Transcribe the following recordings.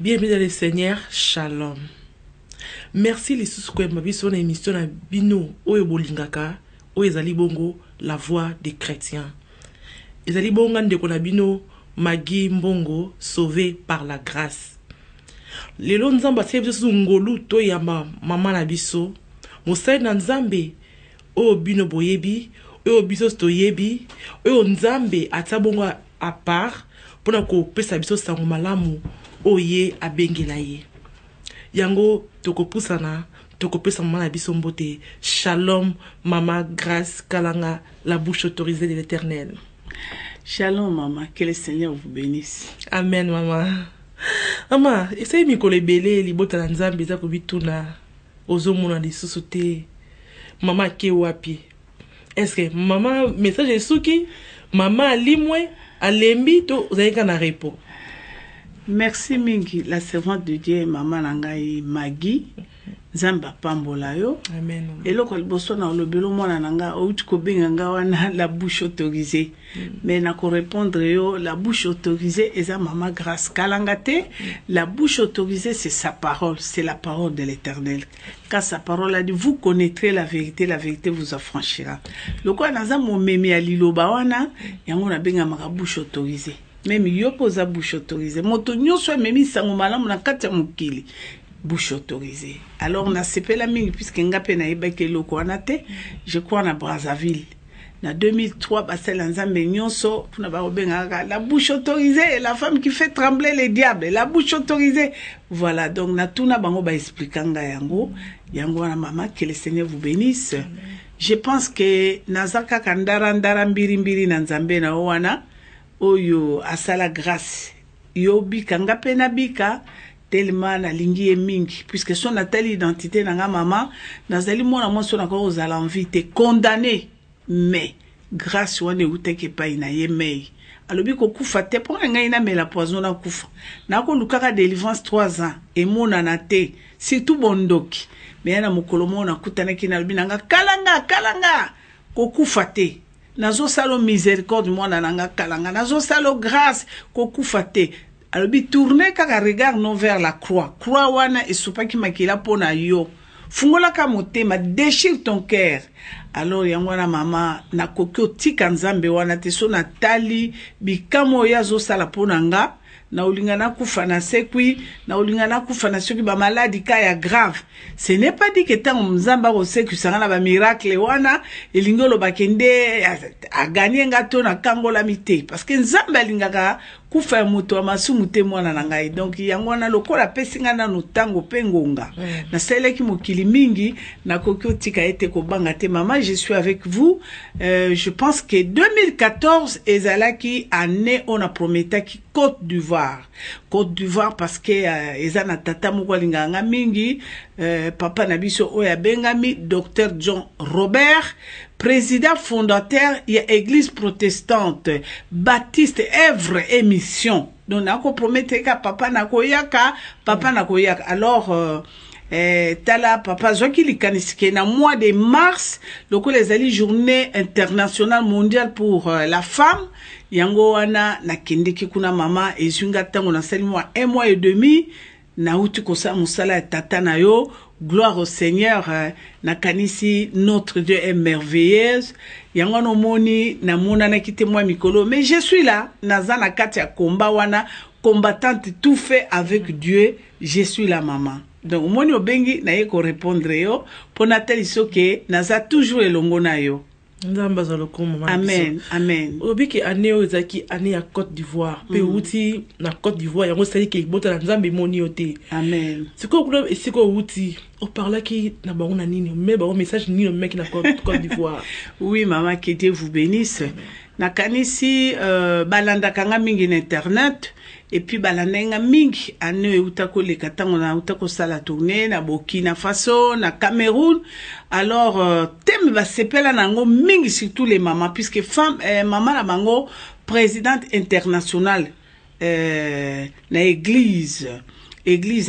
Bienvenue dans le Seigneur, Shalom. Merci les sous ma vie sur l'émission na bino oyo bolingaka oyo ezali bongo la voix des chrétiens. Ezali bongo ndeko na bino Maggie Mbongo sauvé par la grâce. Lelo nzamba tsebi so ngolu to ya mama na biso. Mosai na nzambe oyo bino boyebi, oyo biso to yebi, oyo nzambe atabongo à part pona ko pesa biso sango malamu oye abengela ye. Yango tokopusana tokopesa mama na biso mbote. Shalom mama Grâce Kalanga, la bouche autorisée de l'Éternel. Shalom maman, que le Seigneur vous bénisse. Amen maman. Maman, essaye mikolo ebele libota na nzambe eza kobituna ozomona lisusu te. Mama ke wapi? Est-ce que maman message esuki? Maman alimwe alembi to ozalika na repo? Merci mingi la servante de Dieu maman nangai Maggie Zamba pambola yo. Amen. Eloko liboso na olobelo mwana nanga outi ko benga wana la bouche autorisée. Mais na ko répondre yo la bouche autorisée eza maman Grâce Kalanga te. La bouche autorisée c'est sa parole, c'est la parole de l'Éternel. Car sa parole a dit vous connaîtrez la vérité vous affranchira. Loko naza mo memi ya liloba wana yango na benga maka bouche autorisée. Même yo posa bouche autorisée. Moto nyonso memi sango malamu na kati ya mokili. Bouche autorisée. Alors on a sepé la mingi puisque ngape na ebake loko anate. Je crois na Brazzaville. Na 2003 basel nzambe nyonso puna ba obenga la bouche autorisée, la femme qui fait trembler les diables, la bouche autorisée. Voilà, donc na tuna bango ba expliquanga yango na maman, que le Seigneur vous bénisse. Amen. Je pense que nazaka kandara ndara mbiri na nzambe na wana oyo asala grâce. Yo bika ngape na bika tellement na lingi e mingi puisque son telle identité nanga maman nazali mona monso na ko ozala envie te condamné mais grâce wane uteke pa ina ye mei alobi ko kufa te pour ngai na mela poison na kufa na ko lukaka délivrance 3 ans et mona na te surtout bondoki mais na mokolo mona kutana kina alobi nanga kalanga ko kufa te nazo salo miséricorde mona nanga kalanga nazo salo grâce ko kufa te. Alors, tourner kaka regard non vers la croix. Croix wana esupa ki makila pona yo. Fungola ka motema, déchire ton cœur. Alors, yangwana mama, na kokyo tika nzambe wana te so na tali, bikamo ya zo sala pona nga, na ulingana kufa na sekwi, na ulingana kufa na soki ba maladie kaya grave. Ce n'est pas dit que tant mzamba ko sekwi sangana ba miracle wana, elingolo bakende a gagner ngato na kangola mite. Parce que nzamba lingaka kufa muto amasumu te mwana na ngai. Donc yangwana lokola pesinga na notango pengonga. Na seleki mokili mingi na kokyo tika ete ko banga te mama, je suis avec vous. Je pense que 2014 ezalaki année on a prometa ki Côte d'Ivoire. Côte d'Ivoire parce que ezana tata moko linganga mingi papa na biso oya bengami Dr John Robert, président fondateur de l'église protestante Baptiste Èvre et Mission. Donc nako promettre ka papa nakoyaka. Alors tala papa zoki likanisiké na mois de mars loko les ali journée internationale mondiale pour la femme yango wana na kendeki kuna mama ezunga tango na sali mois 1 mois et demi na uti kosa musala tata na yo. Gloire au Seigneur, na kanisi notre Dieu est merveilleuse. Yango no moni na mona na kite moi mikolo, mais je suis là, naza na kati ya komba wana, combattante tout fait avec Dieu, je suis la maman. Donc moni obengi na ye ko répondre yo, pona teli soke naza toujours elongo na yo. Amen, amen. Obiki ane ozaki ane ya Côte d'Ivoire. Pe uti na Côte d'Ivoire yango sali ke bota na nzambe moni yote. Amen. Siko kuna siko uti o parla ki na bango na nini mais ba message nini mec na Côte d'Ivoire. Oui maman, que Dieu vous bénisse. Na kanisi balanda kanga mingi na internet et puis balandenga mingi ane utako le katango na utako sala tourner na Burkina Faso na Cameroun. Alors thème ba sepela nango mingi surtout les mamans puisque femme maman la bango présidente internationale na église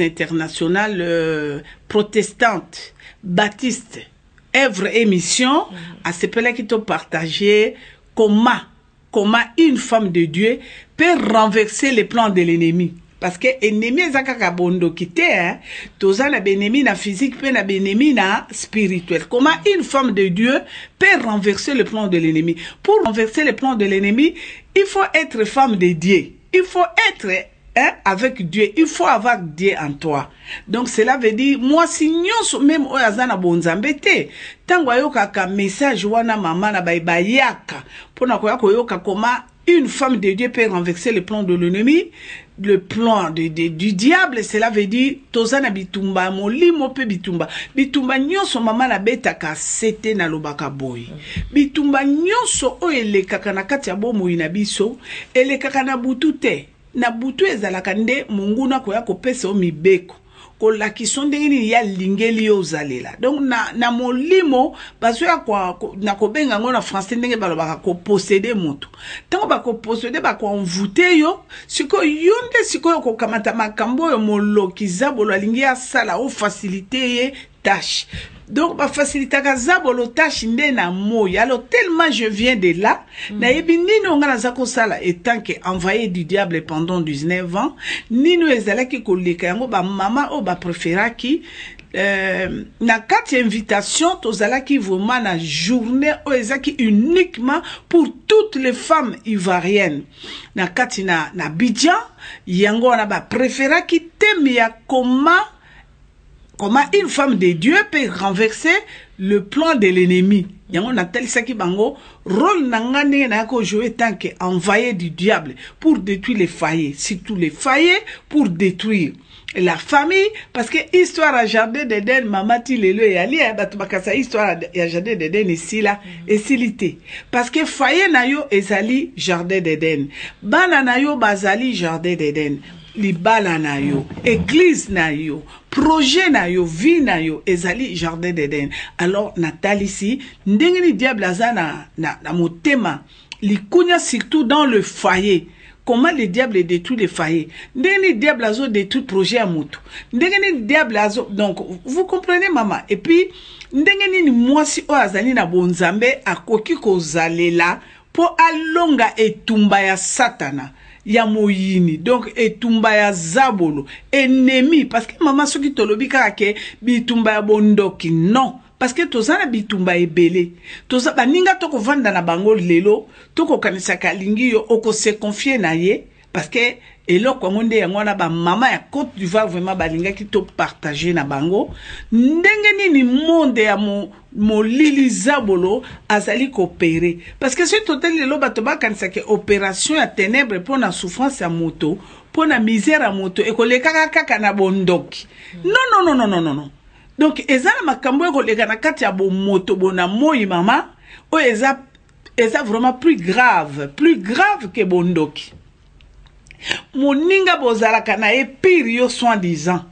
internationale protestante Baptiste Èvre et Mission à sepela qui t'ont partagé comment une femme de Dieu peut renverser les plans de l'ennemi. parce que ennemi ezaka bondo kité hein toza na ennemi na physique pe na ennemi na spirituel. Comment une femme de Dieu peut renverser le plan de l'ennemi? Pour renverser le plan de l'ennemi, il faut être femme de Dieu, il faut être avec Dieu, il faut avoir Dieu en toi. Donc cela veut dire moi si nyonso même oyazana bonzambe te tango ayoka ka message wana mama na bayaka pona koyoka comment une femme de Dieu peut renverser le plan de l'ennemi, le plan du diable. Cela veut dire tozana bitumba molimo pe bitumba nyonso mama na betaka sete na lobaka boy bitumba nyonso o elekaka na kati ya bomoi na biso elekaka na butu te na butu ezalaka nde munguna koya kopesa o mibeko kolakisa ndenge nini ya lingeli yo ozalela. Donc na molimo bazo ya na kobenga ngo na français ndenge balobaka ko posséder moto tango ba ko posséder ba ko envoûter yo siko yonde siko ko kamata makambo yo molokiza bolo alingi ya sala o faciliter ye tâche. Donc ba faciliter ka zabolo tâche nde na moya. Alors tellement je viens de là na yebi nino ngana zako sala étant que envoyé du diable pendant 19 ans nino ezalaki koleka yango ba mama o ba préféraki na kati invitation tozalaki vraiment na journée o ezaki uniquement pour toutes les femmes ivoiriennes na kati na Abidjan yango na ba préféraki thème ya comment une femme de Dieu peut renverser le plan de l'ennemi. Yango na tel saki bango rôle nangane na ko jouer tant que envoyé du diable pour détruire les foyers, surtout les foyers pour détruire la famille, parce que histoire à jardin d'Eden mamati lelo yali batu bakasa histoire à jardin d'Eden ici là et silité parce que foyer na yo ezali jardin d'Eden, bana na yo bazali jardin d'Eden, libala na yo, église na yo, projet na yo, vie na yo, ezali jardin d'Eden. Alors Nathalie ici, ndengeni diable azana na motema, likunya surtout dans le foyer. Comment le diable détruit les foyers? Ndengeni diable azo détruit projet à moto. Ndengeni diable azo, donc vous comprenez maman. Et puis ndengeni ni mwasi o azali na bonzambe akoki kozalela po alonga etumba ya satana. Ya moyini, donc etumba ya zabolo, ennemi, parce que maman soki tolobi kake bitumba ya bondoki, non, parce que tozana bitumba ebele, toza baninga toko vanda na bango lelo, toko kanisa kalingi yo oko se confier na ye, parce que eloko ngonde yango na ba mama ya Côte d'Ivoire vraiment balinga ki to partager na bango, ndenge nini monde ya molili zabolo azali coopérer, parce que ce total lelo bato ba kanisa ke opération ya ténèbres pour na souffrance ya moto, pour na misère ya moto ekoleka kaka na bondoki. Non. Donc ezala makambo ekoleka na kati ya bo moto bona moyi mama o eza vraiment plus grave que bondoki. Moninga bozalaka na e pire yo soi-disant.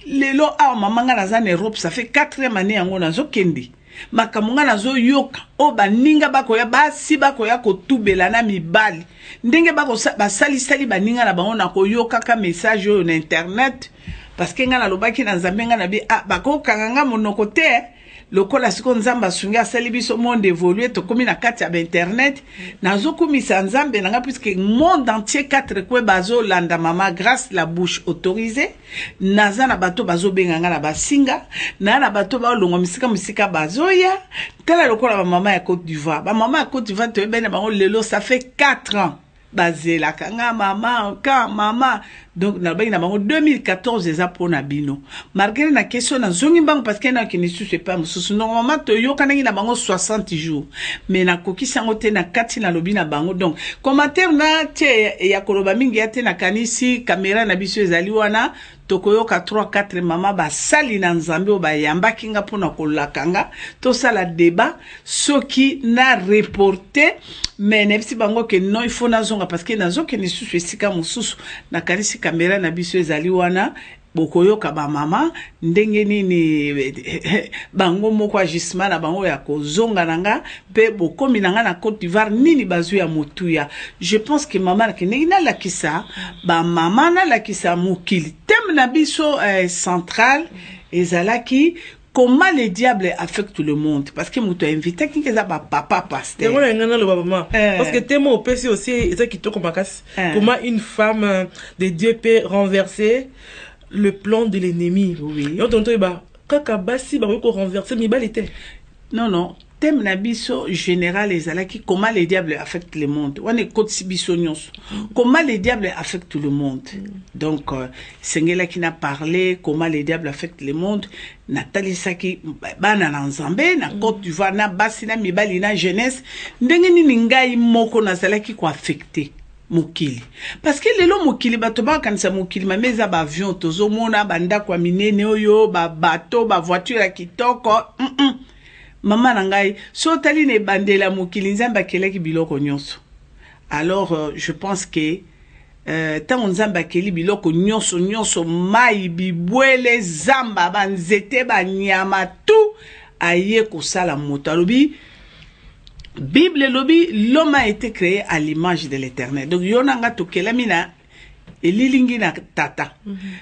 Lelo a mamanga na zane Europe, ça fait 4e année yango nazo kendi. Makamunga nazo yoka o baninga bakoya basi bakoya kotubela na mibali. Ndenge bako basali baninga na bango na koyoka ka message yo na internet parce que nga na lobaki na nzambe nga na bi bako kanganga monoko te. Lokola siko nzamba sunga sali biso monde évolué to komi na kati ya internet nazo komisa nzambe nanga puisque monde entier 4 kwe bazo landa mama grâce la bouche autorisée naza na bato bazo benganga na basinga na bato ba longo misika bazo ya tala lokola ba mama ya Côte d'Ivoire te bena bango lelo ça fait 4 ans bazela kanga mama donc na bangi na bango 2014 eza pona bino malgré na question na zongi bango parce que na ki ne suce pas mususu normalement to yo kanangi na bango 60 jours mais na kokisa ngote na kati na lobi na bango donc commentaire na tie ya koloba mingi ya te na kanisi caméra na biso ezali wana tokoyoka 3-4 mama basali na nzambe o bayambaki nga pona kolakanga to sala débat soki na reporter mais nepsi bango ke non il faut nazonga parce que nazoke ni susu esika mususu na kanisi caméra na biso ezali wana bokoyoka ba mama ndenge nini bango moko ajustement na bango ya kozonga nanga pe bokomi nanga na Côte d'Ivoire nini bazu ya motuya. Je pense que mama ke nina la kisa ba mama na la kisa mokili tem na biso central ezalaki comment le diable affecte le monde? Parce que moi, tu as invité qui est papa pasteur. Parce que tellement au PC aussi, comment une femme de Dieu peut renverser le plan de l'ennemi. Oui. Et on t'entend, Kakabasi, renverser, mais il était. Non, non. Thème nabiso général les alaki comment les diables affectent le monde. On est côté sibisonios. Comment les diables affectent le monde. Donc Sengela qui n'a parlé comment les diables affectent le monde. Nathalie Saki bana na Nzambe na Côte d'Ivoire na basi na mibali na jeunesse ndenge nini ngai moko na salaki ko affecté mokili parce que lelo mokili bato ba kanisa mokili ma meza ba avion tozo mona banda kwa minene oyo ba bateau ba voiture ya kitoko Maman nangai so tali ne bandela mokili nzamba keleki biloko nyonso. Alors je pense que tant nzamba keli biloko nyonso nyonso mai bibwele zamba banzete banyama tout aye ko sala moto lobi Bible lobi l'homme a été créé à l'image de l'Éternel. Donc yonanga to kelamina elilingi na tata.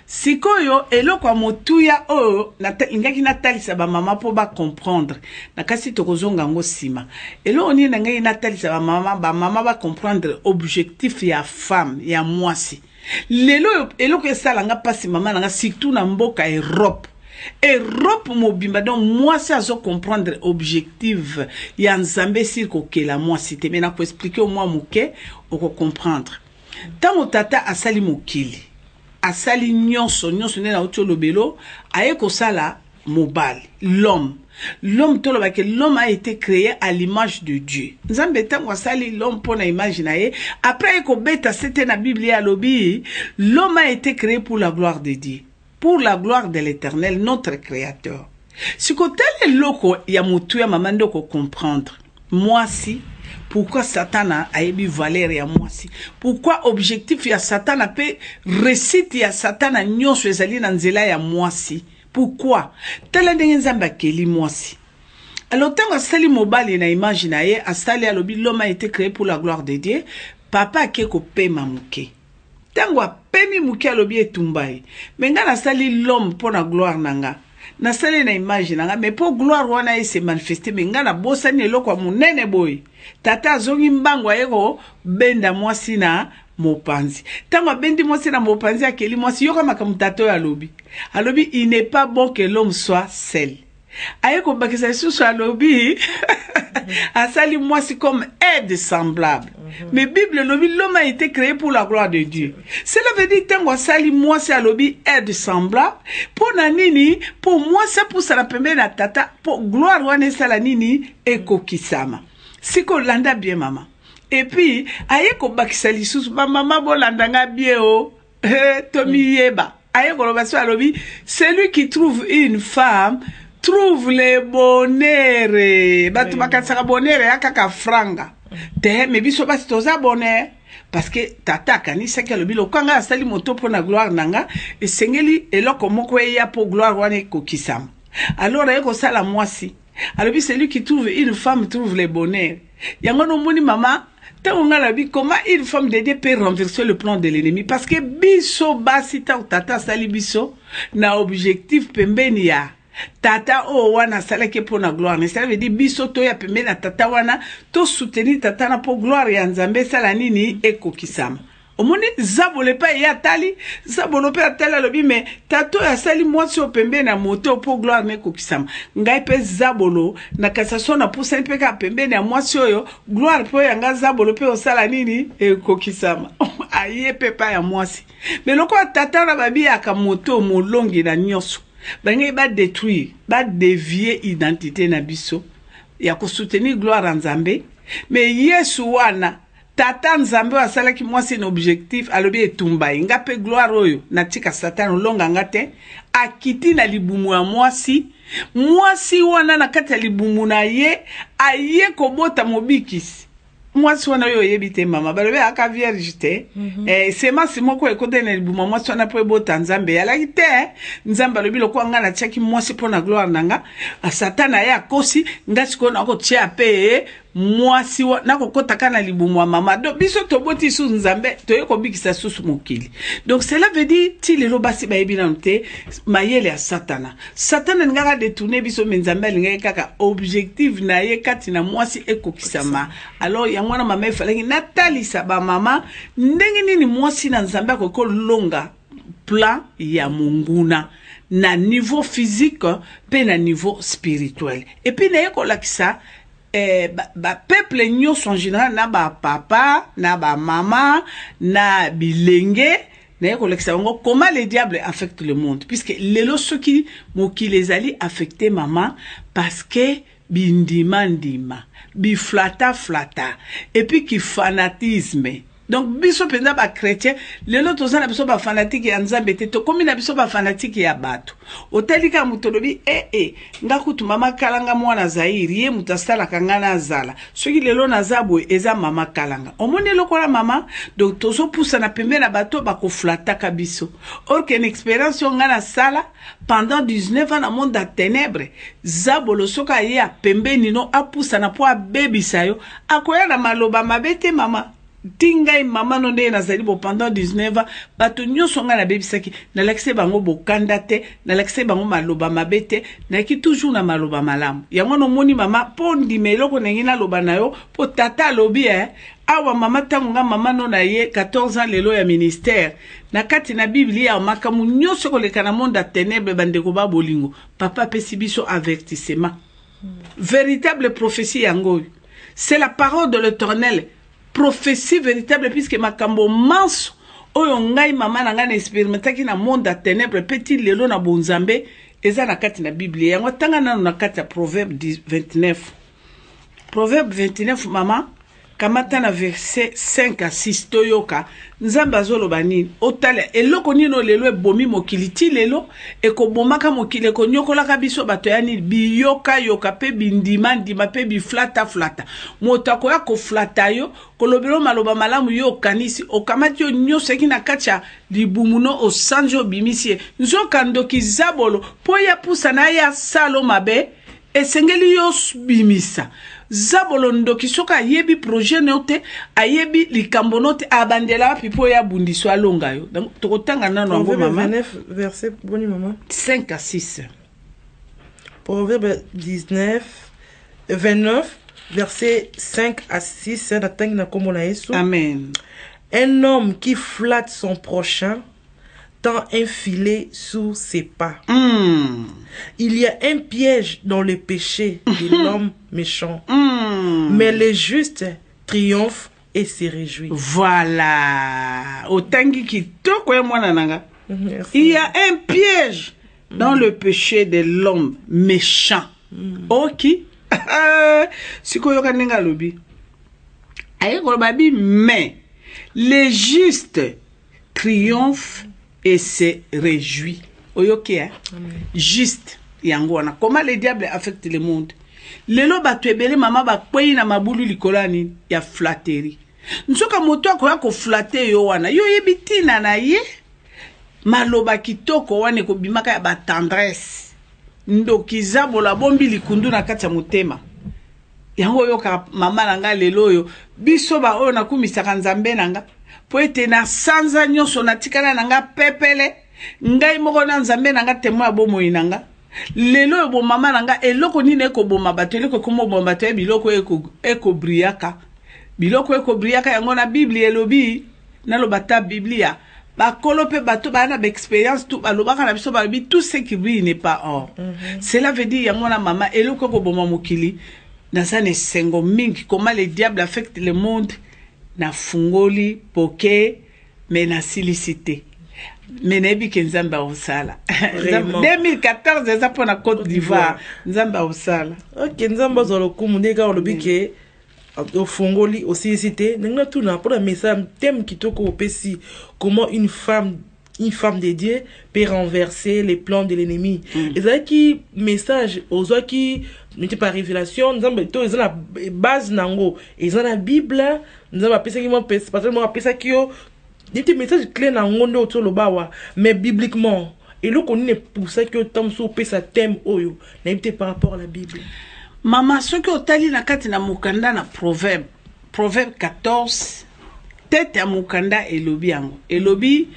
Sikoyo eloko motuya o ingaki natalisa ba mama po ba comprendre. Nakasi tokozonga ngo sima. Elo oni nanga natalisa ba mama ba comprendre objectif ya femme ya mwasi. Lelo eloko esalanga pasi mama nanga surtout na mboka Europe. Europe mobimba donc moi ça zo comprendre objectif ya Nzambe siko ke la moi cité mais na ko expliquer au moi muke o ko comprendre. Tant tata asali mokili asali nyonso nyonso ne na otyo lobelo aye ko sala mobile l'homme tolo que l'homme a été créé à l'image de Dieu. Nzambe tango asali l'homme pour na image na ye après ko beta c'était na Bible à lobi l'homme a été créé pour la gloire de Dieu, pour la gloire de l'Éternel notre créateur. Si ko tele loko ya mutu ya mamando ko comprendre moi si pourquoi Satan a émis valeur ya mwasi? Pourquoi objectif ya Satan a fait récite ya Satan a nyonso ezali na nzela ya mwasi? Pourquoi? Tala ndenge nzamba keli mwasi. Alors tango asali mobali na image na ye asali alobi l'homme a été créé pour la gloire de Dieu. Papa ke ko pema muke. Tango apemi muke alobi etumbai. Menga nasali l'homme pour la gloire nanga. Nasali na image nanga mais pour gloire wana e se manifester menga na bosani eloko munene boy. Tata zongi mbango yego benda mwasi na mopanzi. Tango bendi mwasi na mopanzi akeli mwasi yoka makamutato ya lobi. Alobi il n'est pas bon que l'homme soit seul. Ayeko bakisa susu alobi asali mwasi comme aide semblable. Mais Bible lobi l'homme a été créé pour la gloire de Dieu. Cela veut dire tango asali mwasi alobi aide semblable pour na nini pour moi c'est pour ça la pembe na tata pour gloire wana sala nini ekokisama. Siko landa bien maman. Et puis ayeko bakisa lisusu ba mama bo landanga bien o Tomi yeba. Ayeko lobaso alobi celui qui trouve une femme trouve le bonheur. Batu bakatsaka bonheur yakaka franga. Te me biso basi toza bonheur parce que tata kanisa ke lobi lokanga asali moto pona gloire nanga esengeli eloko moko ya po gloire wana kokisama. Alors ayeko sala mwasi. Alors celui qui trouve une femme trouve le bonheur. Yango no moni mama comment une femme de Dieu peut renverser le plan de l'ennemi parce que biso basi tata sali biso na objectif pembeni ya tata o wana salaki pour na gloire. Ça veut dire biso to ya pembeni na tata wana to soutenir tata na po gloire ya Nzambe sala nini ekokisama. Omoni zabole pa ya tali zabolo pe atala lobi mais tato ya sali mwasi opembe na moto po gloire ne kokisama ngai pe zabolo na kasaso na pusa pe ka pembe na mwasi oyo gloire po ya nga zabolo pe osala nini kokisama aye pe pa ya mwasi mais loko tata na babi aka moto molongi na nyonso bangai ba détruire ba dévier identité na biso ya ko soutenir gloire en Nzambe mais Yesu wana tata Nzambe asala ki mwasi na objectif alobi etumba ngape gloire oyo natika Satan longa ngate akiti na libumu ya mwasi wana na kati ya libumu na ye aye kobota mobikisi mwasi wana yo yebite mama balobi aka vierge te sema simoko ekote na libumu mwasi wana po ebota Nzambe yalaki te Nzambe alobi lokwa nga na tiaki mwasi po na gloire nanga Satan ya kosi ngasi ko na ko tia pe mwasi na kokota kana libumu mama donc biso toboti su nzambe toyeko bikisa susu mokili. Donc cela veut dire ti lelo basi bayebi na nte mayele ya satana ngaka détourner biso nzambe alinga kaka objectif na ye kati na mwasi ekokisama. Alors yango na mama efalengi natalisa ba mama ndenge nini mwasi na nzambe akokolonga plan ya munguna na niveau physique pe na niveau spirituel. Et puis na yeko lakisa peuple nyonso en général na ba papa na ba mama na bilenge na yeko lakisa bango comment le diable affecte le monde, puisque lelo soki mokili ezali affecté mama parce que bindima ndima biflata flata et puis qui fanatisme. Donc biso penza ba chrétien lelo tozana biso ba fanatique ya nzambe te to komi na biso ba fanatique ya bato otalika mutolobi ngakutu mama kalanga mwana Zairi ye mutasala kangana azala soki lelo na zabwe eza mama kalanga omoni lokola mama donc tozo poussa na pembe na bato ba ko flataka biso or que une expérience ngana sala pendant 19 ans na monde da ténèbres zabolo soka ye a pembe nino a poussa na po a bebisa yo akoya na maloba mabete mama tingai mama no nde na zali bo pendant 19 ans bato nyonso nga na bebisaki na lakse bango bokanda te na lakse bango maloba mabete na ki toujours na maloba malamu yango no moni mama po ndimelo ko nengi na loba na yo po tata lobi awa mama tango nga mama no na ye 14 ans lelo ya ministère na kati na biblia ya makamu nyonso ko leka na monde ténèbres bandeko ba bolingo papa pesi biso avertissement véritable prophétie yango c'est la parole de l'Éternel, prophétie véritable, puisque makambo manso oyo ngai mama na ngana expérimentaki na monde à ténèbres petit lelo na bonzambe eza na kati na biblia yango tanga na kati ya proverbe 29 mama kamata na verset 5 à 6 toyoka nzambe azoloba nini otala eloko nino lelo ebomi mokili ti lelo ekobomaka mokili ekonyokolaka biso bato ya nini biyoka yoka pe bindima ndima pe biflata flata moto akoya koflata yo kolobelo maloba malamu yo okanisi okamati yo nyonso eki na kati ya libumuno osanji obimisi ye nzokandoki zabolo po ya pusa na ya salo mabe esengeli yo bimisa zabolo ndoki soka ayebi projet note ayebi likambo note abandela pipo ya bundiso alonga yo donc tokotanga nano ngo mama 29 verset boni mama 5 à 6 Proverbe 29 verset 5 à 6 na tangi na kombo na Yesu. Amen. Un homme qui flatte son prochain tend un filet sous ses pas. Il y a un piège dans le péché de l'homme méchant. Mais le juste triomphe et se réjouit. Voilà. Otangi kitoko ya mwana nanga. Il y a un piège dans le péché de l'homme méchant. Ok. Siko yoka ninga lobi. Aye kolobabi mais le juste triomphe et se réjouit. Oyoke hein? Juste yango wana. Comment le diable affecte le monde? Lelo bato ebele mama ba kwei na mabulu likolani ya flatterie. Nsoka moto akoya ko flatter yo wana. Yo yebitina na ye maloba kitoko wane ko bimaka ya ba tendresse. Ndoki zabola bombi likundu na kati ya motema. Yango yoka mama nanga lelo yo biso ba oyo nakumisaka nzambe nanga po ete na sanza nyonso natikana nanga pepele ngai moko na nzambe nanga temo ya bomoi nanga lelo yo bo mama nanga eloko nini ekoboma bato eloko komo bomba bato ya biloko ekobriaka yango na biblia elobi naloba ta biblia bakolo pe bato bana ba expérience tout balobaka na biso balobi tout ce qui brille n'est pas or. Cela veut dire yango na mama eloko ekoboma mokili na sane sengo mingi comment le diable affecte le monde na fungoli poke mais na silicité mais nebi ke nzamba osala 2014 eza pona Côte d'Ivoire nzamba osala ok nzamba zolo kumundeka olobi ke ofungoli osilicité nanga tuna pour un message thème kitoko opesi comment une femme de Dieu peut renverser les plans de l'ennemi. Et ça qui message aux gens qui n'était pas révélation, nous avons ils ont la base nango, ils ont la Bible, nous avons appelé ça qui m'ont parce que moi appelé ça qui ont des petits messages clés nango ndo autour le bawa, mais bibliquement et là qu'on est pour ça que tom so pe sa thème oyo, n'était par rapport à la Bible. Mama, ce que otali na kati na mukanda na proverbe 14, tête à mukanda elobi yango. Elobi,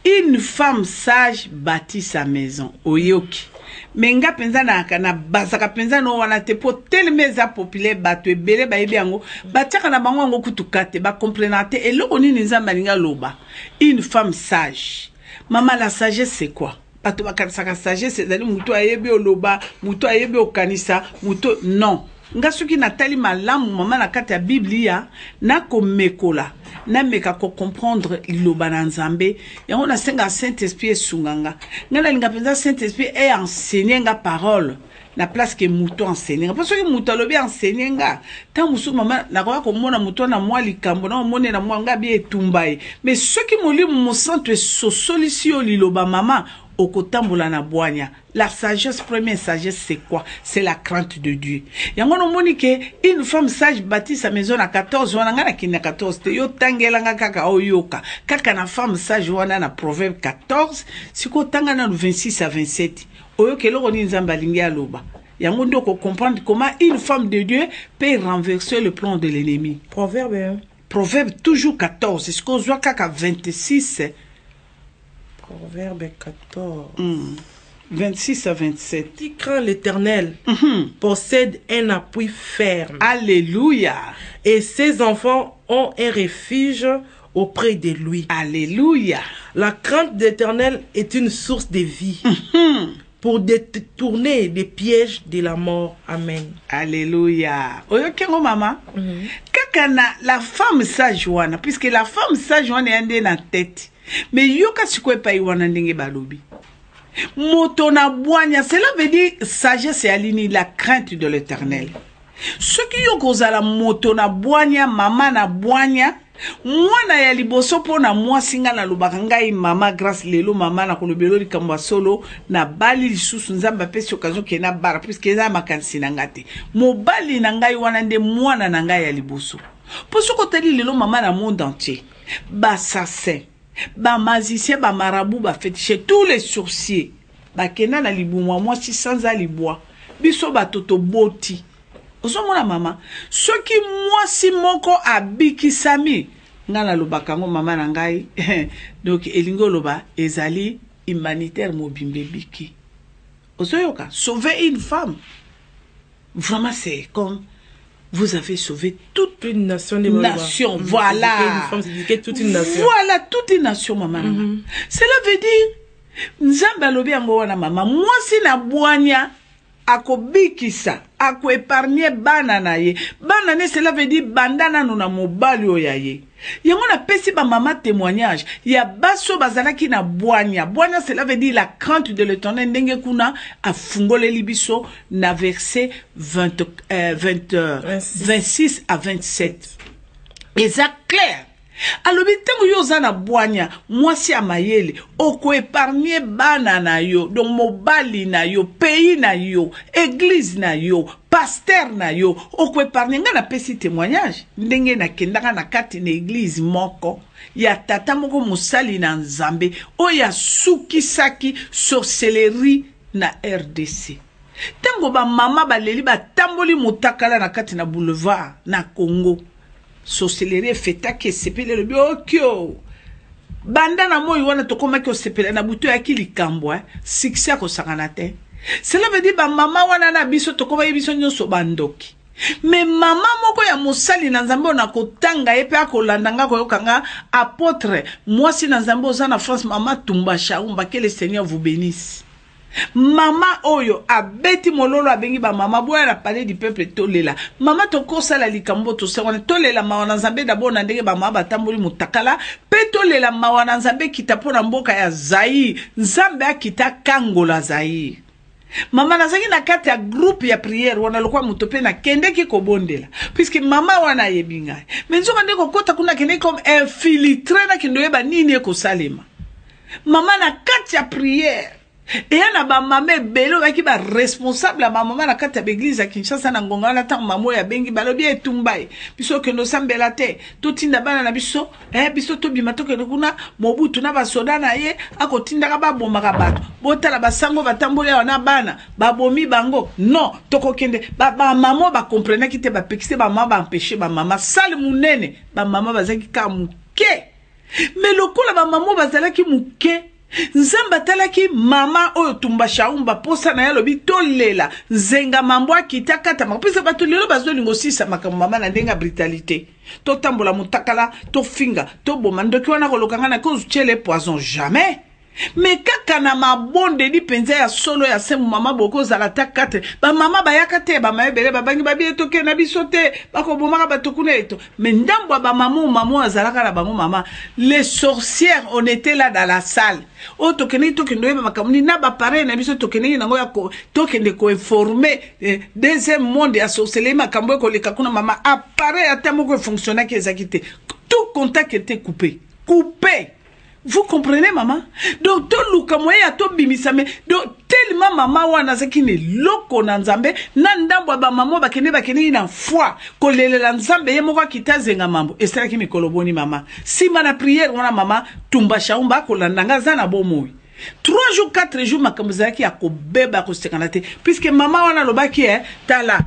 une femme sage bâtit sa maison. Oyoki. Menga penza na kana bazaka penza no wana te po telmeza populaire bato ebele ba yebi yango batiaka na bango ngo kutukate ba complémenter eloko nini nzamba linga loba. Une femme sage. Maman, la sagesse c'est quoi? Bato bakanisaka sagesse ezali muto ayebi oloba, muto ayebi okanisa, muto non. Nga soki natali malamu mama na kati ya Biblia na komekola na meka ko comprendre liloba na Nzambe yango na senga Saint-Esprit esunganga nga na linga penza Saint-Esprit e enseigner nga parole na place que muto enseigner parce que muto lobi enseigner nga ta musu mama na ko mona muto na mwa likambo na mone na mwa nga bi etumbaye mais ceux qui moli mo centre so solution liloba mama okotambola na boanya. La sagesse, première sagesse, c'est quoi? C'est la crainte de Dieu. Yango no moni ke une femme sage bâtit sa maison à 14 wana ngana kina 14 te yo tangela nga kaka oyoka. Kaka na femme sage wana na proverbe 14, siko tanga na 26 à 27. Oyoke loko ni nzamba lingi aloba. Yango ndo ko comprendre comment une femme de Dieu peut renverser le plan de l'ennemi. Proverbe toujours 14, c'est ce qu'on voit kaka 26. Proverbe 14. 26 à 27. Qui craint l'Éternel possède un appui ferme. Alléluia. Et ses enfants ont un refuge auprès de lui. Alléluia. La crainte de l'Éternel est une source de vie pour détourner des pièges de la mort. Amen. Alléluia. Oyokengo mama. Kakana la femme sage wana, puisque la femme sage wana yande na tête. Mais yoka sikwe pa iwana ndenge balobi. Motona boanya, cela veut dire sagesse et alini la crainte de l'Éternel. Ce qui yoko la motona boanya, mama na boanya, mwana ya liboso po na mwasinga na lubaka ngai mama grâce lelo mama na kolobelo likambo solo na bali lisusu nzamba pesi occasion ke na bara puisque eza makansi na ngate. Mobali na ngai wana nde mwana na ngai ya liboso. Po soko teli lelo mama na monde entier. Bassassin. Ba magicien, ba marabout, ba fétiche, tous les sorciers. Ba kena na libumwa mwasi sans alibois. Biso ba toto boti. Oso mona mama. Ce qui mwasi moko abiki sami. Nga na lobaka ngo mama na ngai. Donc elingo loba ezali humanitaire mobimbe biki. Oso yoka sauver une femme. Vraiment c'est comme vous avez sauvé toute une nation. Voilà. Toute une nation. Voilà, toute une nation, maman. Cela veut dire, Nzamba lobi yango wana mama, mwasi na boanya, ako bikisa, ako épargner banana ye. Banane, cela veut dire bandana nuna mobali oyaye. Yango na pesi ba mama témoignage. Ya baso bazalaki na boanya. Boanya, cela veut dire la crainte de l'Éternel. Ndenge kuna a fungole libiso na verset 26 à 27. Et ça clair. Alors, bitango yo zana boanya, mwasi amayele, oko épargner banana yo, donc mobali na yo, pays na yo, église na yo, pasteur na yo, oko épargner nga na pesi témoignage. Ndenge na kendaka na kati na église moko, ya tata moko musali na Nzambe, oya sukisaki sorcellerie na RDC. Tango ba mama ba leli ba tamboli mutakala na kati na boulevard na Congo. Sorcellerie feta ke sepele le biokyo. Banda na moi wana to koma ke sepele na buto ya kilikambwa, succès ko sakanate. Cela veut dire ba mama wana na biso to koma biso nyonso bandoki. Mais mama moko ya mosali na Nzambe na kotanga epe akolandanga ko yokanga apôtre. Moi si na Nzambe oza na France mama Tumba Shaumba, que le Seigneur vous bénisse. Mama oyo abeti mololo abengi ba mama boya na parler du peuple tolela. Mama toko sala likambo to se wana tolela mawana Nzambe d'abord na ndenge ba mama batamboli mutakala pe tolela mawana Nzambe kitapona mboka ya Zaïre. Nzambe akita kangola Zaïre. Mama nazaki na kati ya groupe ya prière wana lokwa mutope na kende ki kobondela puisque mama wana yebinga. Mais nzoka ndeko kota kuna kende comme infiltré na kindo yeba nini eko salema. Mama na kati ya prière Et y a ba maman belo qui ba responsable ba maman na kata l'église à Kinshasa na ngonga na tant maman ya bengi balobi etumbai biso ke no sambela te to tinda bana na biso biso to bima to ke kuna mobutu na ba soda na ye akotinda ka ba bomba ka bato botala basango batambola na bana ba bomi bango non to kokende ba maman ba comprendre ki te ba pekise ba maman ba empêcher ba maman sale munene ba maman bazaki ka muke mais lokola ba maman bazalaki muke Nzamba talaki mama oyo tumba shaumba posa na yalo bitolela zenga mambo akita kata mapesa batu lelo bazolingo sisa makambo mama na ndenga brutalité to tambola mutakala to finga to boma ndoki wana kolokanga na cause chele poison jamais. Mais kaka na mabonde di penza ya solo ya semu mama boko zala takate ba mama bayaka te ba maebele ba bangi ba bieto ke na bisote bako bomaka batokuna eto mais ndambo ba maman azalaka na bango mama les sorcières on était là dans la salle o tokeni tokendo ba makamuni na ba pareil na biso tokeni nango ya ko tokende ko informer deuxième monde ya sorcellerie makambo ko leka kuna mama appareil atamo ko fonctionner que ezakite tout contact était coupé. Vous comprenez, maman? Donc, tout le moyen to bimisame. Donc, tellement maman wana zakine loko na nzambe nandambo ba maman bakene ina foi kolele la nzambe ye moko kita zenga mambo esala ki mikolo boni mama si mana prière wana mama tumba shaumba kolandanga za na bomoi 3 jours 4 jours makambo zaki ya kobeba ko sekanate puisque maman wana lobaki tala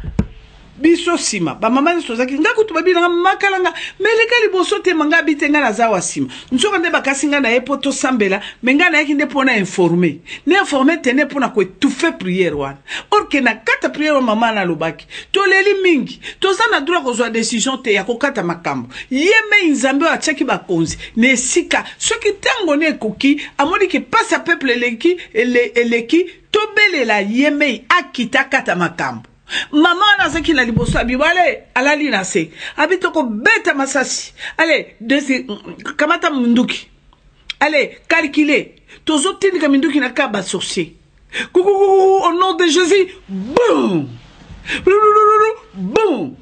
biso sima ba mama sozaki ngakutu babila makalanga meleka liboso te manga bitenga na zawa sima nzoka nde bakasinga na epoto sambela menga na yaki nde pona informer ne informer tene pona ko étouffer prière wana or que na kata prière mama na lobaki to leli mingi to sana droit ko zo décision te ya ko kata makambo yeme nzambe a chaki ba konzi ne sika soki tango ne koki amoni ke passe peuple eleki to belela yeme akita kata makambo. Maman na zaki la liboso abibale alali na se abitoko beta masasi allez kamata munduki allez calculer tozo tindika munduki na kaba sorcier au nom de Jésus boum boum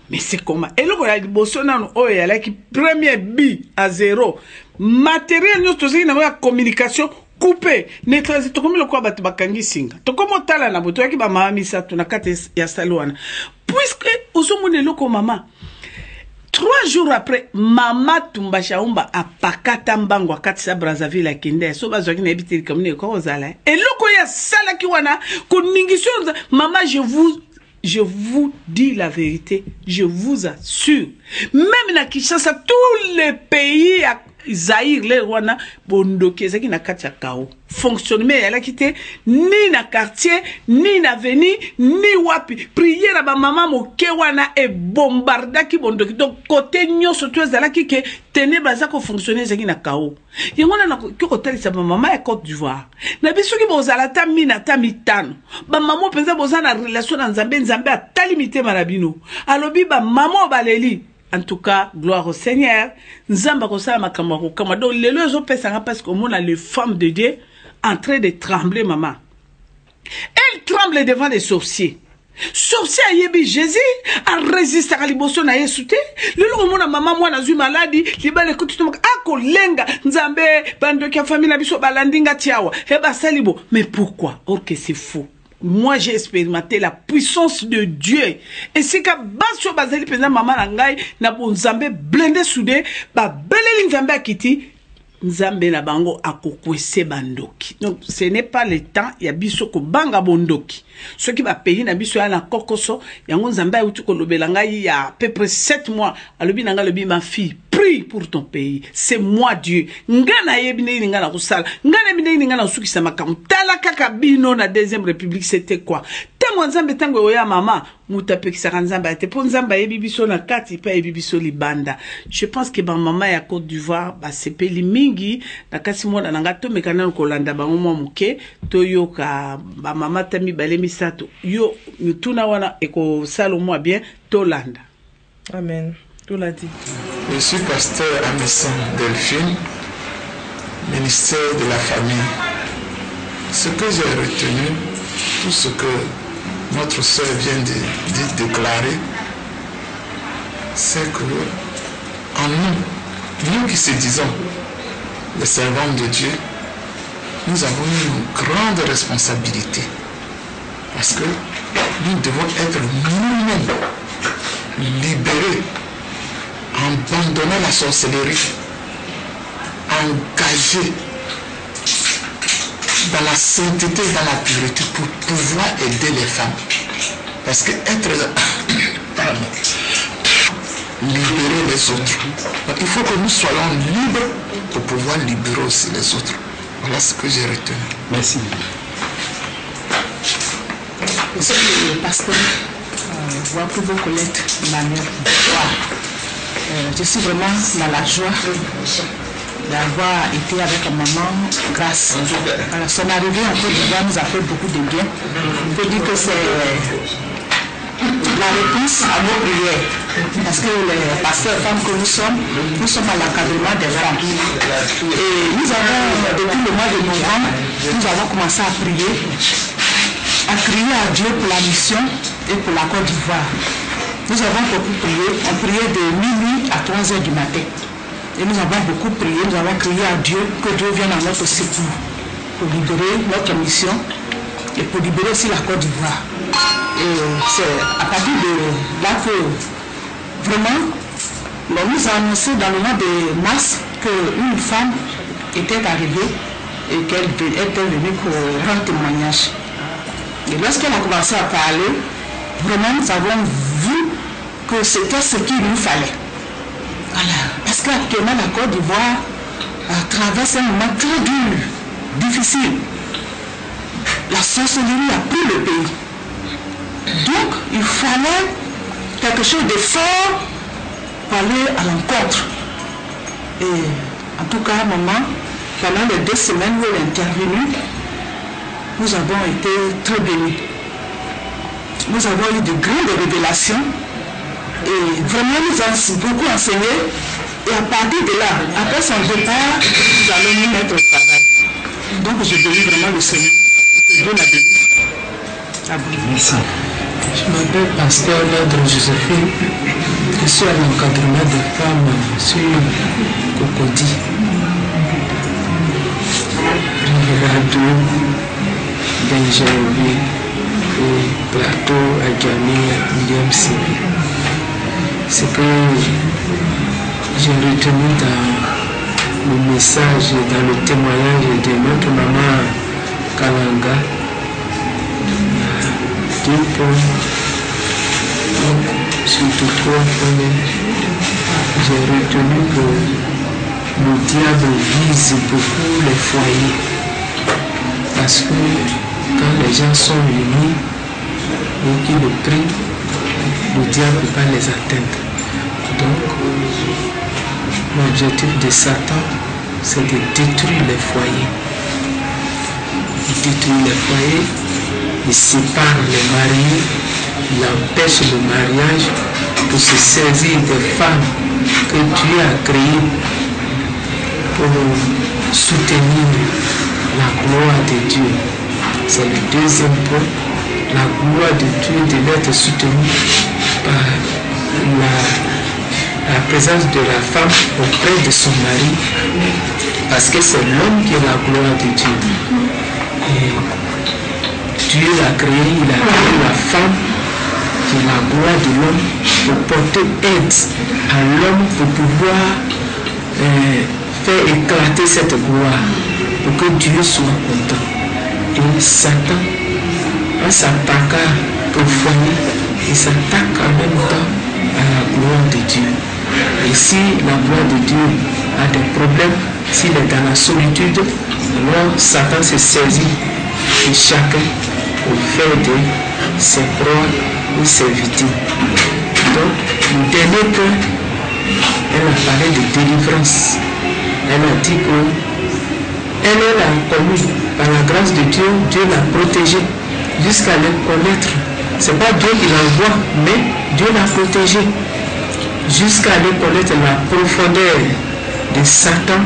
mais c'est comment et le la liboso nanu oyo yalaki premier bi à 0 matériel nous tozo na communication coupé neutralisé to comme le quoi bat bakangi singa to comme tala na boto yaki ba mama misato na kate ya salwana puisque osomone loko mama 3 jours après mama tumba shaumba apakata mbango akati sa Brazzaville a kende so bazwaki na ebiteli kamune ko ozala et loko ya sala ki wana koningisho mama je vous dis la vérité, je vous assure. Même na Kinshasa, tous les pays Zaïre, les Rwanda, bondoké, ça qui n'a qu'à kao. Fonctionnement, elle a quitté ni na quartier, ni na veni, ni wapi. Prière à ma maman, mon kewana et bombarda qui bondoké. Donc, côté nyo, surtout, elle a qui tenait baza ko fonctionner, ça qui n'a kao. Et on a que côté sa maman et Côte d'Ivoire. Na biso ki bozala ta mina ta mitano. Ba maman penza bozana relation na Nzambe a ta limité marabino. Alobi ba maman baleli. En tout cas, gloire au Seigneur. Nzamba kosala makambo ko kama donc les lois ont pesanga parce qu'on a les femmes de Dieu en train de trembler maman. Elle tremble devant les sorciers. Sorcier yebi Jésus a résisté à liboso na yesute. Le mona maman moi na zui maladie, liba le kutu a kolenga Nzambe bando ki famille na biso balandinga tiawa. E ba salibo. Mais pourquoi? Or que c'est faux. Moi, j'ai expérimenté la puissance de Dieu. Et c'est qu'à Basso Bazali, président Maman Langai, n'a bon Nzambe blindé soudé, ba beleli Nzambe akiti, Nzambe na bango akokwese bandoki. Donc, ce n'est pas le temps, il y a biso ko banga bondoki. Ce qui va payer na biso ya na kokoso, yango Nzambe a utu ko lobelanga il y a à peu près 7 mois. Alobi nanga lobi ma fille. Prie pour ton pays. C'est moi Dieu. Ngana yebine ngana kusala. Ngana bine ngana sukisa makamu. Tala kaka bino na deuxième république c'était quoi? Tango Nzambe tango oya mama muta pekisa Nzambe ate po Nzambe yebi biso na kati pa yebi biso libanda. Je pense que ba mama ya Côte d'Ivoire ba sepeli mingi na kasi mona nanga to mekana ko landa bango mo muke to yoka ba mama tami balemi sato. Yo tuna wana eko salomo bien to landa. Amen. Tout l'a dit. Je suis pasteur à Mission Delphine, ministère de la famille. Ce que j'ai retenu, tout ce que notre soeur vient de déclarer, c'est que en nous qui se disons les servants de Dieu, nous avons une grande responsabilité. Parce que nous devons être nous-mêmes libérés, abandonner la sorcellerie, engagés dans la sainteté, dans la pureté pour pouvoir aider les femmes. Parce que être libérer les autres. Donc, il faut que nous soyons libres pour pouvoir libérer aussi les autres. Voilà ce que j'ai retenu. Merci. Monsieur le pasteur, voir pour vos collègues de manière je suis vraiment dans la joie d'avoir été avec maman grâce. Alors, son arrivée en Côte d'Ivoire nous a fait beaucoup de bien. On peut dire que c'est la réponse à nos prières. Parce que les pasteurs femmes que nous sommes à l'encadrement des femmes. Et nous avons, depuis le mois de novembre, nous avons commencé à crier à Dieu pour la mission et pour la Côte d'Ivoire. Nous avons beaucoup prié, on priait de minuit à 3 heures du matin. Et nous avons beaucoup prié, nous avons crié à Dieu que Dieu vienne à notre secours pour libérer notre mission et pour libérer aussi la Côte d'Ivoire. Et c'est à partir de là que vraiment, on nous a annoncé dans le mois de mars qu'une femme était arrivée et qu'elle était venue pour rendre témoignage. Et lorsqu'elle a commencé à parler, vraiment nous avons vu que c'était ce qu'il nous fallait. Voilà. Parce qu'actuellement la Côte d'Ivoire traverse un moment très dur, difficile. La sorcellerie a pris le pays. Donc il fallait quelque chose de fort pour aller à l'encontre. Et en tout cas, maman, pendant les 2 semaines où elle est intervenue, nous avons été très bénis. Nous avons eu de grandes révélations et vraiment nous avons beaucoup enseigné. Et à partir de là, après son départ, nous allons nous mettre au travail. Donc je bénis vraiment le Seigneur. Que Dieu l'a béni. Merci. Je m'appelle Pasteur Ladre Joséphine. Je suis à l'encadrement des femmes sur Cocody. Rivière Benjamin et Plateau Adjani William Sibi. Ce que j'ai retenu dans le message, dans le témoignage de notre maman Kalanga, 2 points, surtout 3 points. J'ai retenu que le diable vise beaucoup les foyers. Parce que quand les gens sont unis et qu'ils le prient, le diable ne peut pas les atteindre. Donc, l'objectif de Satan, c'est de détruire les foyers. Il détruit les foyers, il sépare les mariés, il empêche le mariage pour se saisir des femmes que Dieu a créées pour soutenir la gloire de Dieu. C'est le 2e point. La gloire de Dieu devait être soutenue par la présence de la femme auprès de son mari, parce que c'est l'homme qui est la gloire de Dieu. Et Dieu l'a créé, il a créé la femme qui est la gloire de l'homme pour porter aide à l'homme pour pouvoir faire éclater cette gloire, pour que Dieu soit content. Et Satan, en s'attaquant au foyer, il s'attaque en même temps à la gloire de Dieu. Et si la gloire de Dieu a des problèmes, s'il est dans la solitude, alors Satan se saisit de chacun pour faire de ses proies ou ses victimes. Donc, le dernier point, elle a parlé de délivrance. Elle a dit qu'elle a connu, par la grâce de Dieu, Dieu l'a protégée jusqu'à les connaître. Ce n'est pas Dieu qui l'envoie, mais Dieu l'a protégée jusqu'à aller connaître la profondeur de Satan.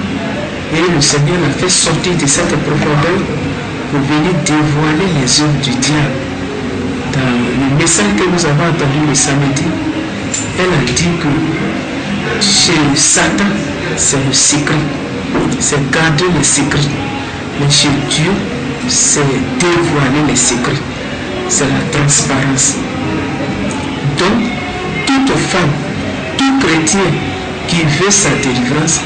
Et le Seigneur l'a fait sortir de cette profondeur pour venir dévoiler les œuvres du diable. Dans le message que nous avons entendu le samedi, elle a dit que chez Satan, c'est le secret. C'est garder le secret. Mais chez Dieu, c'est dévoiler les secrets. C'est la transparence. Donc, toute femme, tout chrétien qui veut sa délivrance,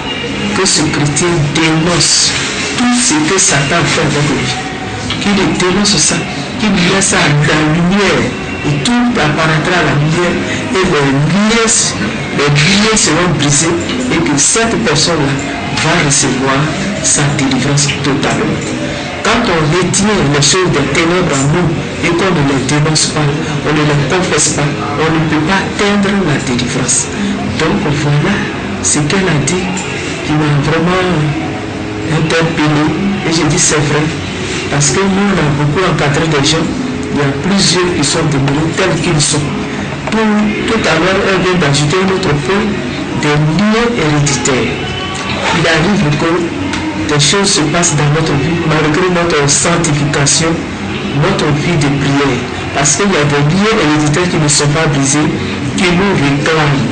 que ce chrétien dénonce tout ce que Satan fait avec lui. Qu'il dénonce ça, qu'il met ça à la lumière. Et tout apparaîtra à la lumière. Et les liens seront brisés. Et que cette personne-là va recevoir sa délivrance totalement. Quand on retient les choses des ténèbres en nous et qu'on ne les dénonce pas, on ne les confesse pas, on ne peut pas atteindre la délivrance. Donc voilà ce qu'elle a dit qui m'a vraiment interpellé. Et j'ai dit c'est vrai. Parce que nous, on a beaucoup encadré des gens. Il y a plusieurs qui sont devenus tels qu'ils sont. Tout à l'heure, elle vient d'ajouter un autre point, des liens héréditaires. Il arrive que des choses se passent dans notre vie, malgré notre sanctification, notre vie de prière. Parce qu'il y a des liens héréditaires qui ne sont pas brisés, qui nous réclament.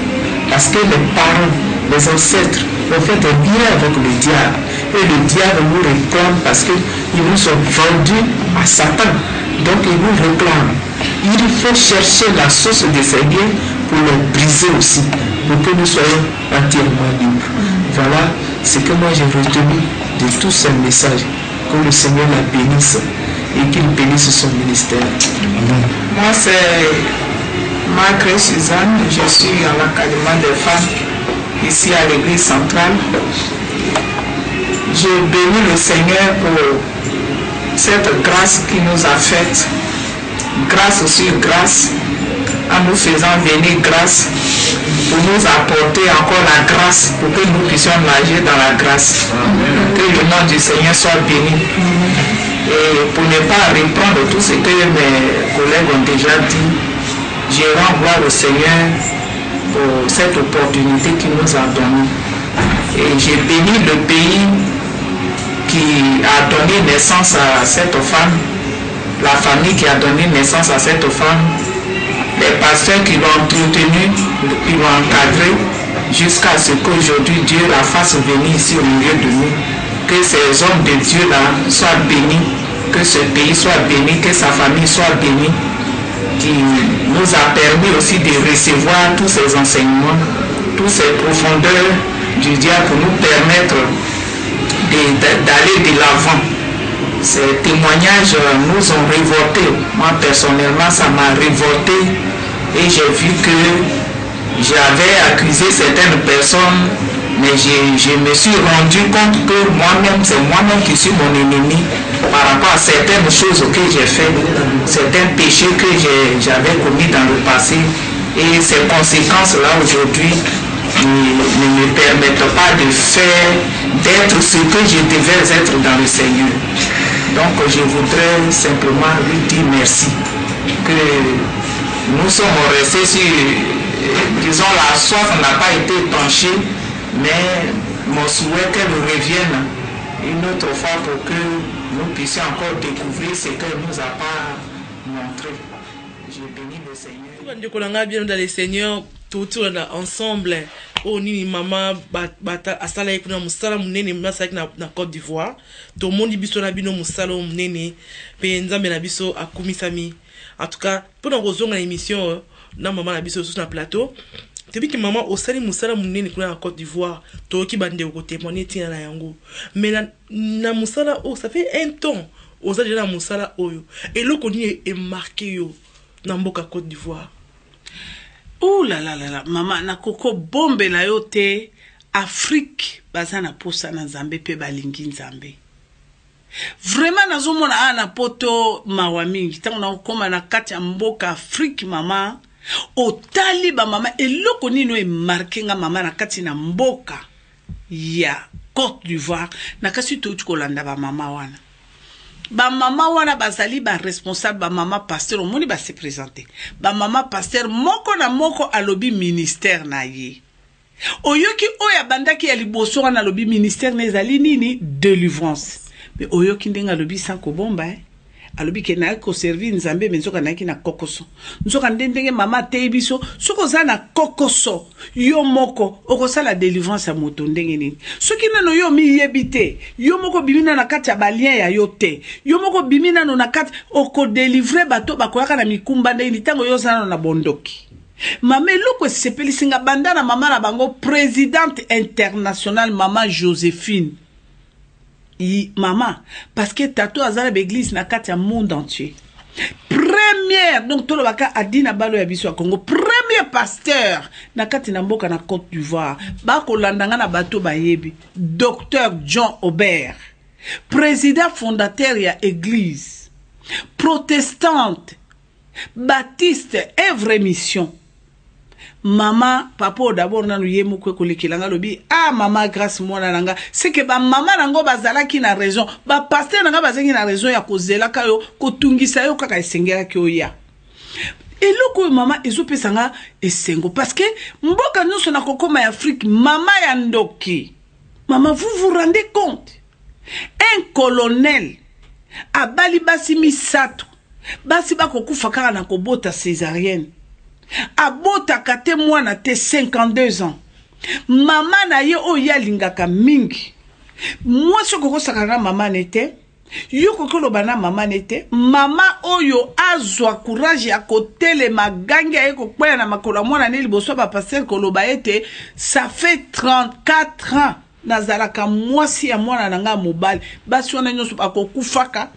Parce que les parents, les ancêtres, ont fait des liens avec le diable. Et le diable nous réclame parce qu'ils nous ont vendus à Satan. Donc il nous réclame. Il faut chercher la source de ces liens pour les briser aussi, pour que nous soyons entièrement libres. Voilà ce que moi j'ai retenu de tous ces messages. Que le Seigneur la bénisse et qu'il bénisse son ministère. Moi c'est Marguerite Suzanne, je suis à l'Académie des femmes ici à l'église centrale. Je bénis le Seigneur pour cette grâce qu'il nous a faite, grâce sur grâce, en nous faisant venir grâce, pour nous apporter encore la grâce, pour que nous puissions nager dans la grâce. Que le nom du Seigneur soit béni. Et pour ne pas reprendre tout ce que mes collègues ont déjà dit, je rends gloire au Seigneur pour cette opportunité qu'il nous a donnée. Et j'ai béni le pays qui a donné naissance à cette femme, la famille qui a donné naissance à cette femme, les pasteurs qui l'ont entretenue, qui l'ont encadré, jusqu'à ce qu'aujourd'hui Dieu la fasse venir ici au milieu de nous. Que ces hommes de Dieu-là soient bénis, que ce pays soit béni, que sa famille soit bénie, qui nous a permis aussi de recevoir tous ces enseignements, toutes ces profondeurs du diable pour nous permettre d'aller de l'avant. Ces témoignages nous ont révoltés. Moi personnellement, ça m'a révolté et j'ai vu que j'avais accusé certaines personnes, mais je me suis rendu compte que moi-même, c'est moi-même qui suis mon ennemi par rapport à certaines choses que j'ai faites, certains péchés que j'avais commis dans le passé, et ces conséquences-là aujourd'hui ne me permettent pas d'être ce que je devais être dans le Seigneur. Donc je voudrais simplement lui dire merci, que nous sommes restés sur, disons, la soif n'a pas été étanchée, mais mon souhait qu'elle revienne une autre fois pour que nous puissions encore découvrir ce qu'elle nous a pas montré. Je bénis le Seigneur. Bien dans le Seigneur, tout ensemble. Oh ni maman bata asala ikuna musala munene masaki na Côte d'Ivoire. Tout le monde biso na bino musala munene pe nzambe na biso akumisami. En tout cas, pendant kozonga l'émission na maman na biso sur na plateau, depuis que maman osali musala munene kuna na Côte d'Ivoire, to ki bande ko témoigner tina na yango. Mais na musala ça fait un temps oza déjà na musala oyo. Et le koni est marqué yo na mboka Côte d'Ivoire. Ouh là là là là, maman, na koko bombe la yote, Afrique, baza na posa na Nzambe pe balingi Nzambe. Vraiment na zomona na poto mawamingi, tango na okoma na kati ya mboka Afrique mama, otali ba mama, eloko nino e marqué nga mama na kati na mboka ya Côte d'Ivoire, na kasi touti kolanda ba mama wana. Ba mama wana bazali ba responsable ba mama pasteur omoni ba se présenter ba mama pasteur moko na moko alobi ministère na ye oyoki oya bandaki ya liboso wana alobi ministère na ezali nini délivrance mais oyoki ndenga alobi sanko bomba alobi ke na ko servir nzambe mais nzoka na ki na kokoso nzoka ndenge mama te biso soko za na kokoso yo moko okosala délivrance ya moto ndenge nini soki nano yo mi yebite yo moko bimina na kati ya balien ya yo te yo moko bimina no na kati oko délivrer bato bakoyaka na mikumba ndenge tango yo zana na bondoki mama eloko sepelisinga banda na mama na bango présidente internationale mama Joséphine maman parce que tato azala l'église na kati ya monde entier première donc tolo baka adina balo ya biso ya Congo premier pasteur na kati na mboka na Côte d'Ivoire ba ko landanga na bato bayebi docteur John Aubert président fondateur ya église protestante baptiste Œuvre Mission mama papa d'abord nanu yemu kwe kolekilanga lobi mama grâce mwana nanga c'est que ba mama nango bazalaki na raison ba pasteur nanga bazangi na raison ya kozela kayo kotungisa yo kaka esengela ki oya eloko mama ezopesanga esengo parce que mboka nyonso na kokoma ya Afrique mama ya ndoki mama vous rendez compte un colonel abali basi misato basi bakokufa kaka na kobota césarienne abota kate mwana te 52 ans mama na ye oyo alingaka mingi mwasi okokosaka na mama nete yo kokoloba na mama nete mama oyo azwa courage ya kotelema gangi ya ye kokwela na makolo mwana ne liboso ba pasteur koloba ete ça fait 34 ans nazalaka mwasi ya mwana nanga mobali basi wana nyonso bakokufaka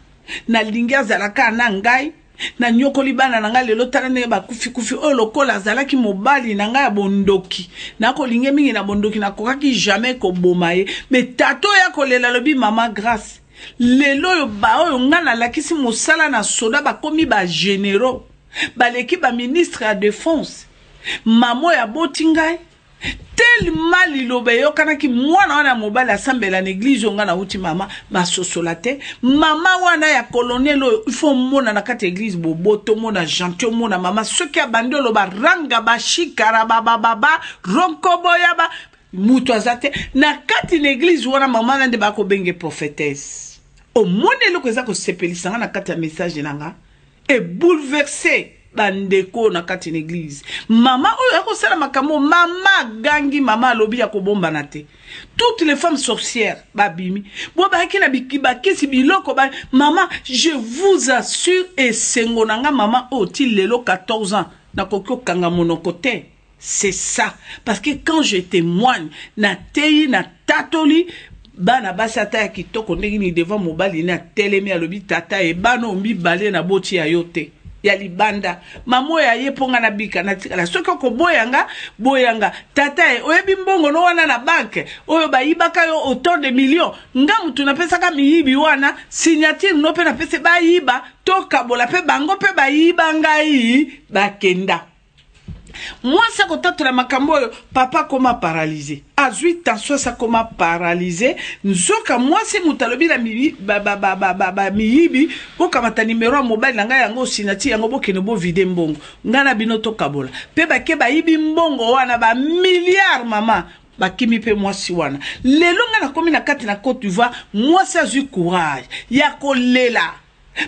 na lingi azalaka na ngai na nyokoli bana nanga lelo tala ne bakufi oyo lokola azalaki mobali nanga ya bondoki na kolinge mingi na bondoki na kokaki jamais koboma ye mais tato ya kolela lobi mama grâce lelo yo ba oyo ngana lakisi mosala na soda bakomi ba généraux baleki ba ministre ya défense mamo ya botingai tellement lilobe yo kanaki mwana wana mobali asambela na église onga na uti mama basosola te mama wana ya colonel il faut mona na kati église boboto mona gentil mona mama soki abandi oloba ranga bashikara baba ronkoboya ba mutu azate na kati na église wana mama nande bakobenge prophétesse omoni eloko eza kosepelisanga na kati ya message nanga et bouleversé bandeko na kati na église mama oyo akosala makambo mama gangi mama alobi ya kobomba na te toutes les femmes sorcières babimi bo baaki na bikisi biloko ba mama je vous assure et sengonanga mama oti lelo 14 ans na kokyo kanga monoko te c'est ça parce que quand je témoigne na tei na tatoli bana basata ya kitoko ndenge ni devant mobali na telemi alobi tata e bano mibale na boti ya yote ya libanda mamo ya yeponga na bika na tikala soki ko boyanga tata e oyebi mbongo no wana na banque oyo bayibaka yo autant de millions nga mutu na pesa ka miyibi wana signature no pe na pesa bayiba toka bola pe bango pe bayiba ngai bakenda moi ça contact la makambo papa comment paralysé à 8 ans ça comment paralysé nzoka moi c'est mutalobi la mibi miyibi ko kamata numéro mobile nanga yango sinati yango bokene bo vide mbongo ngana binoto kabola pe bake bayibi mbongo wana ba milliard mama bakimi pe mwasi wana lelo nga na komi na kati na Côte d'Ivoire moi ça eu courage ya kolela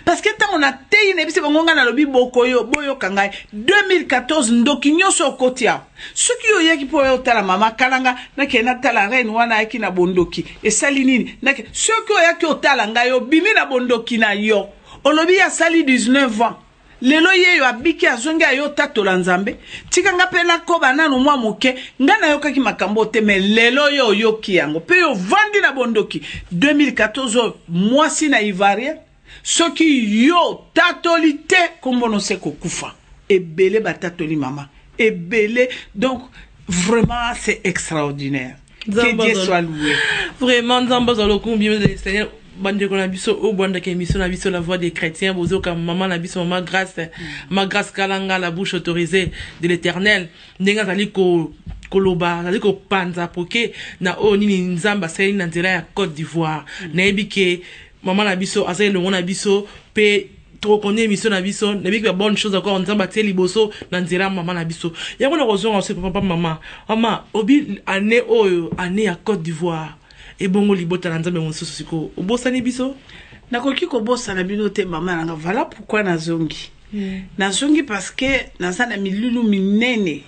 parce que tant on a tei na bise bangonga na lobi bokoyo boyo kangai 2014 ndoki nyoso kotia soki yo yaki po yo tala mama kalanga na kena tala reine wana yaki na bondoki esali nini na soki yo yaki otala ngayo bimi na bondoki na yo olobi ya sali 19 ans lelo ye yo abiki azonga yo tatola nzambe tika nga pena ko bananu mwa moke nga na yokaki makambo te mais lelo yo yoki yango pe yo vandi na bondoki 2014 mwasi na ivoirien soki yo tatoli te kombono se kokufa ebele batatoli mama ebele donc vraiment c'est extraordinaire que Dieu soit loué vraiment nzambe za lokumbi le Seigneur bande ko na biso o bande ke émission na biso la voix des chrétiens bozo ka maman na biso maman grâce ma grâce kalanga la bouche autorisée de l'Éternel ndenga zali ko koloba zali ko panza poke na o nini nzamba seli na nzela ya Côte d'Ivoire na ebike maman na biso azali le mona biso pe trop connaît mission na biso na biki bonne chose encore nzamba tie liboso na nzela maman na biso yango na kozonga aussi papa maman obi année oyo année ya Côte d'Ivoire et bongo libota na nzambe mosusu siko obosani biso nakoki kobosa na bino te mama nanga. Voilà pourquoi nazongi. Nazongi parce que naza na milulu minene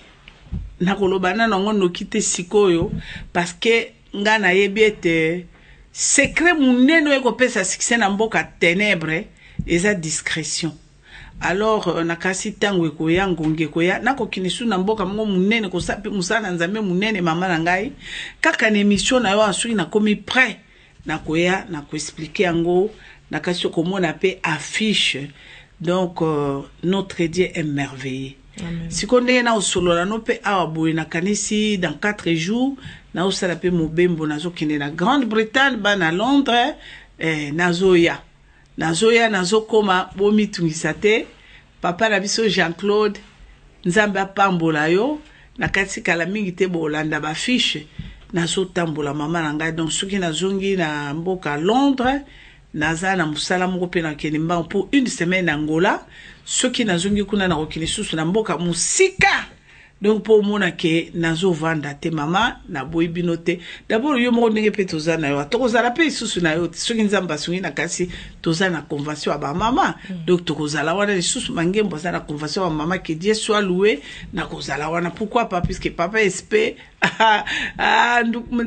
nakolobana nango nokite sikoyo parce que nga na yebi ete secret munene ekopesa succès na mboka ténèbre eza discrétion. Alors nakasi tango ekoya ngonge koya nakokini su na mboka mongo munene kosapi musana nzambe munene mama na ngai kaka na émission na yo asui na komi prêt nakoya na ko expliquer yango nakasi komona pe affiche. Donc notre Dieu est merveilleux. Si konde na osolola no pe awaboye na kanisi dans 4 jours na osala pe mobembo nazo kende na Grande-Bretagne ba na Londres nazoya nazo koma bomi tungisate papa na biso Jean-Claude nzambe apambola yo na kati kala mingi te bolanda ba fiche nazo tambola mama na ngai. Donc soki nazongi na mboka Londres naza na musala moko pe na kenimba pour une semaine Angola. Soki nazongi kuna na kokili susu na mboka musika. Donc pour mona ke nazo vanda te mama na boyi binote. D'abord yo moko ndenge pe toza na yo. Tokozala pe susu na yo. Soki nzamba sungi na kasi toza na convention aba mama. Donc tokozala wana susu mangembo za na convention wa mama que Dieu soit loué na kozala wana. Pourquoi pas puisque papa espé